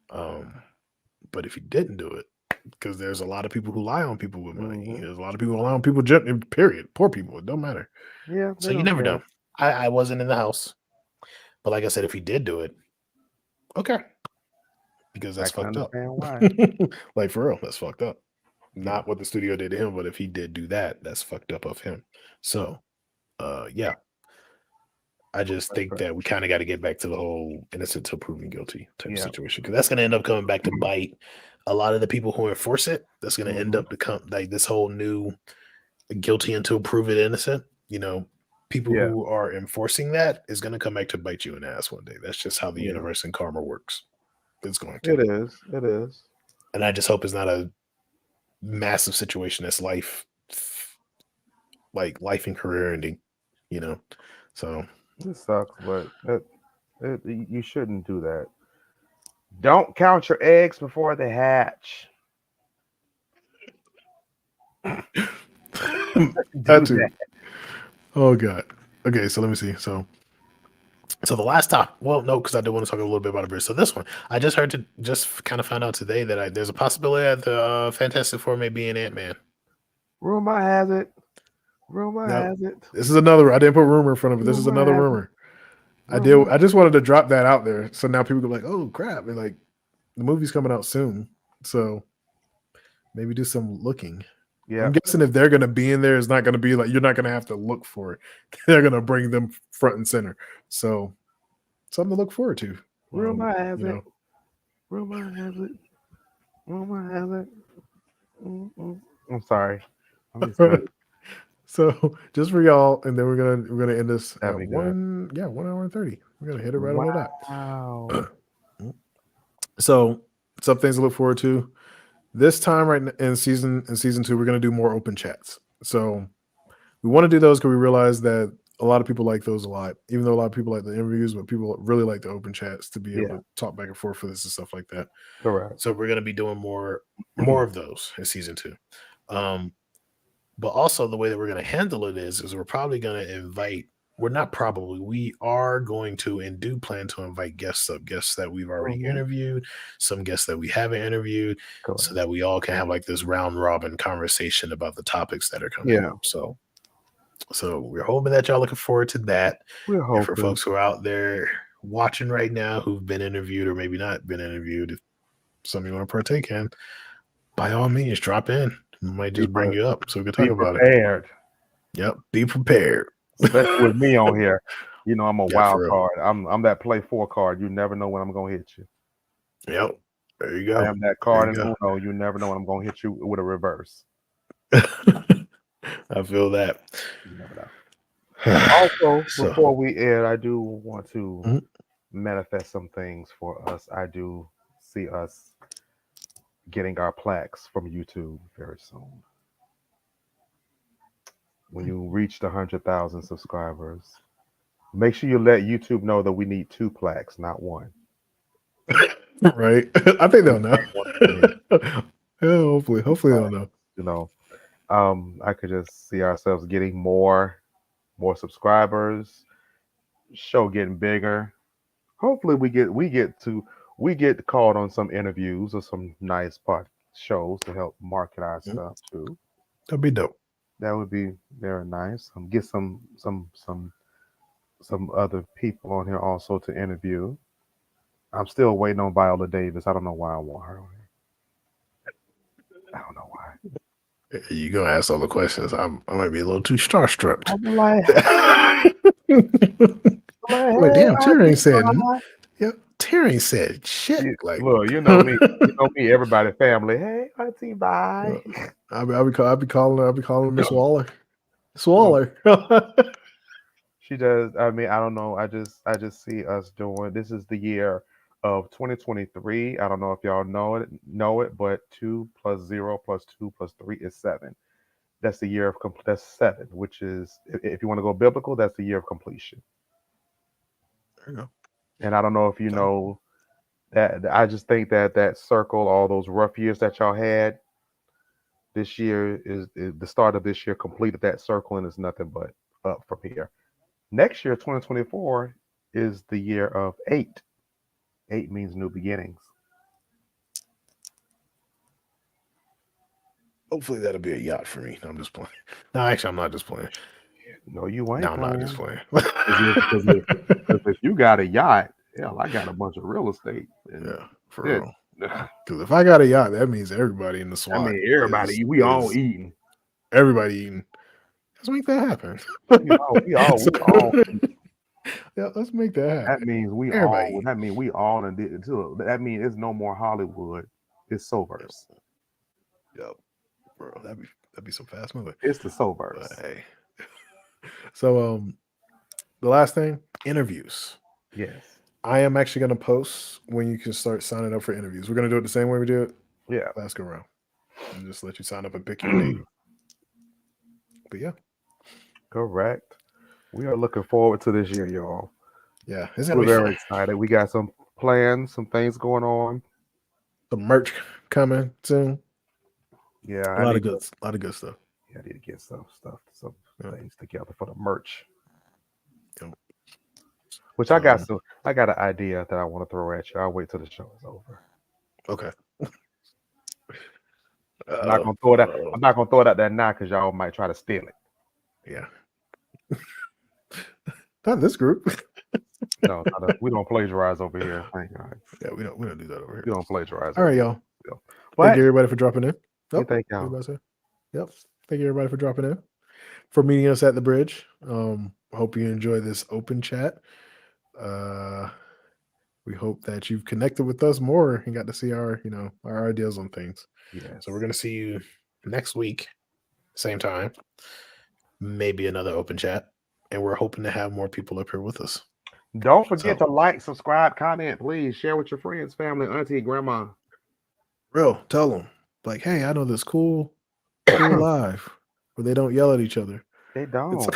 But if he didn't do it, because there's a lot of people who lie on people with money. There's a lot of people who lie on people. Period. Poor people. It don't matter. Yeah. So you never know. I wasn't in the house, but like I said, if he did do it, okay, because that's fucked up. Why. Like for real, that's fucked up. Not what the studio did to him, but if he did do that, that's fucked up of him. So, yeah. I just think that we kind of got to get back to the whole innocent till proven guilty type of situation, because that's going to end up coming back to bite a lot of the people who enforce it. That's going to end up to come like this whole new guilty until proven innocent. people who are enforcing that is going to come back to bite you in the ass one day. That's just how the universe and karma works. It's going to. It is. And I just hope it's not a massive situation that's life and career ending, So it sucks, but you shouldn't do that. Don't count your eggs before they hatch. That too. Oh god. Okay, so let me see. So the last topic. Well, no, because I do want to talk a little bit about it. So this one, I just kind of found out today that there's a possibility that the Fantastic Four may be an Ant-Man. Rumor has it. Has it. This is another. I didn't put rumor in front of it. This is another rumor. I just wanted to drop that out there, so now people go like, "Oh crap!" And like, the movie's coming out soon, so maybe do some looking. Yeah, I'm guessing if they're gonna be in there, it's not gonna be like you're not gonna have to look for it. They're gonna bring them front and center. So something to look forward to. Rumor has it. Rumor has it. Rumor has it. I'm sorry. So just for y'all, and then we're gonna end this at 1 hour and 30. We're gonna hit it right on the dot. Wow. So some things to look forward to. This time right in season 2, we're gonna do more open chats. So we want to do those because we realize that a lot of people like those a lot, even though a lot of people like the interviews, but people really like the open chats to be able to talk back and forth for this and stuff like that. Correct. So we're gonna be doing more of those in season 2. But also the way that we're going to handle it is we're probably going to invite, we are going to and do plan to invite guests that we've already interviewed, some guests that we haven't interviewed, so that we all can have like this round robin conversation about the topics that are coming up. So we're hoping that y'all looking forward to that. And for folks who are out there watching right now who've been interviewed or maybe not been interviewed, if something you want to partake in, by all means, drop in. We might just bring you up so we can talk about it. Yep, be prepared. Especially with me on here. I'm a wild card. I'm that play 4 card. You never know when I'm gonna hit you. Yep. There you go. I am that card in Uno. You never know when I'm gonna hit you with a reverse. I feel that. You never know. Also, before we end, I do want to manifest some things for us. I do see us getting our plaques from YouTube very soon. When you reach the 100,000 subscribers, make sure you let YouTube know that we need 2 plaques, not 1. Right? I think they'll know. Hopefully they'll know. I could just see ourselves getting more subscribers, show getting bigger. Hopefully we get called on some interviews or some nice shows to help market our stuff too. That'd be dope. That would be very nice. Get some other people on here also to interview. I'm still waiting on Viola Davis. I don't know why I want her on here. I don't know why. You're gonna ask all the questions. I might be a little too starstruck. I'm like, damn, Terry ain't said. Yep, Terry said shit. Like, look, you know me, everybody family. Hey, Auntie, bye. I'll be calling Miss Waller. Swaller. She does. I mean, I don't know. I just see us doing. This is the year of 2023. I don't know if y'all know it, but 2 + 0 + 2 + 3 is 7. That's the year of that's 7, which is, if you want to go biblical, that's the year of completion. There you go. And I don't know if you know that. I just think that circle, all those rough years that y'all had, this year is the start of this year completed that circle, and it's nothing but up from here. Next year, 2024, is the year of 8. 8 means new beginnings. Hopefully that'll be a yacht for me. No, I'm just playing. No, actually, I'm not just playing. No, you ain't. No, I'm not just playing. Because if you got a yacht, hell, I got a bunch of real estate. Yeah, for real. Because if I got a yacht, that means everybody in the SWAT. I mean, everybody. We all eating. Everybody eating. Let's make that happen. We all. Yeah, let's make that happen. That means we all. That means we all and did it too. That means it's no more Hollywood. It's Soulverse. Yep, bro. That'd be some fast moving. It's the Soulverse. Hey. So the last thing, interviews. Yes. I am actually going to post when you can start signing up for interviews. We're going to do it the same way we do it Yeah. last go round. And just let you sign up and pick your date. But yeah. Correct. We are looking forward to this year, y'all. Yeah. We're very excited. We got some plans, some things going on. Some merch coming soon. Yeah. A lot of good stuff. Yeah, I need to get some things together for the merch. Yep. Which I got an idea that I want to throw at you. I'll wait till the show is over. Okay. I'm not gonna throw it out there now because y'all might try to steal it. Yeah. Not this group. No, we don't plagiarize over here. Thank God. Yeah, we don't do that over here. We don't plagiarize. All right, y'all. But, thank you everybody for dropping in. Thank y'all. Yep. Thank you everybody for dropping in. For meeting us at the bridge. Hope you enjoy this open chat. We hope that you've connected with us more and got to see our ideas on things. Yeah. So we're gonna see you next week, same time. Maybe another open chat, and we're hoping to have more people up here with us. Don't forget to like, subscribe, comment, please. Share with your friends, family, auntie, grandma. Real, tell them like, hey, I know this cool live where they don't yell at each other. They don't.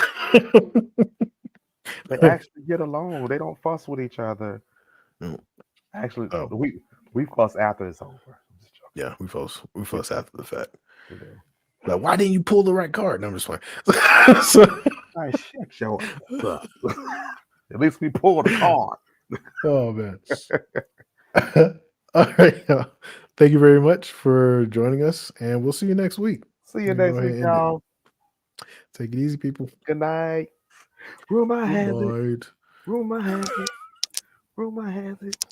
They actually get along. They don't fuss with each other. No. Actually, we fuss after it's over. Yeah, we fuss after the fact. Like, why didn't you pull the right card? No, I'm just playing. I shut your ass up. At least we pulled the card. Oh man. All right, y'all. Thank you very much for joining us, and we'll see you next week. See you next week, y'all. Take it easy, people. Good night. Rumor has it. Good night. Rumor has it. Rumor has it.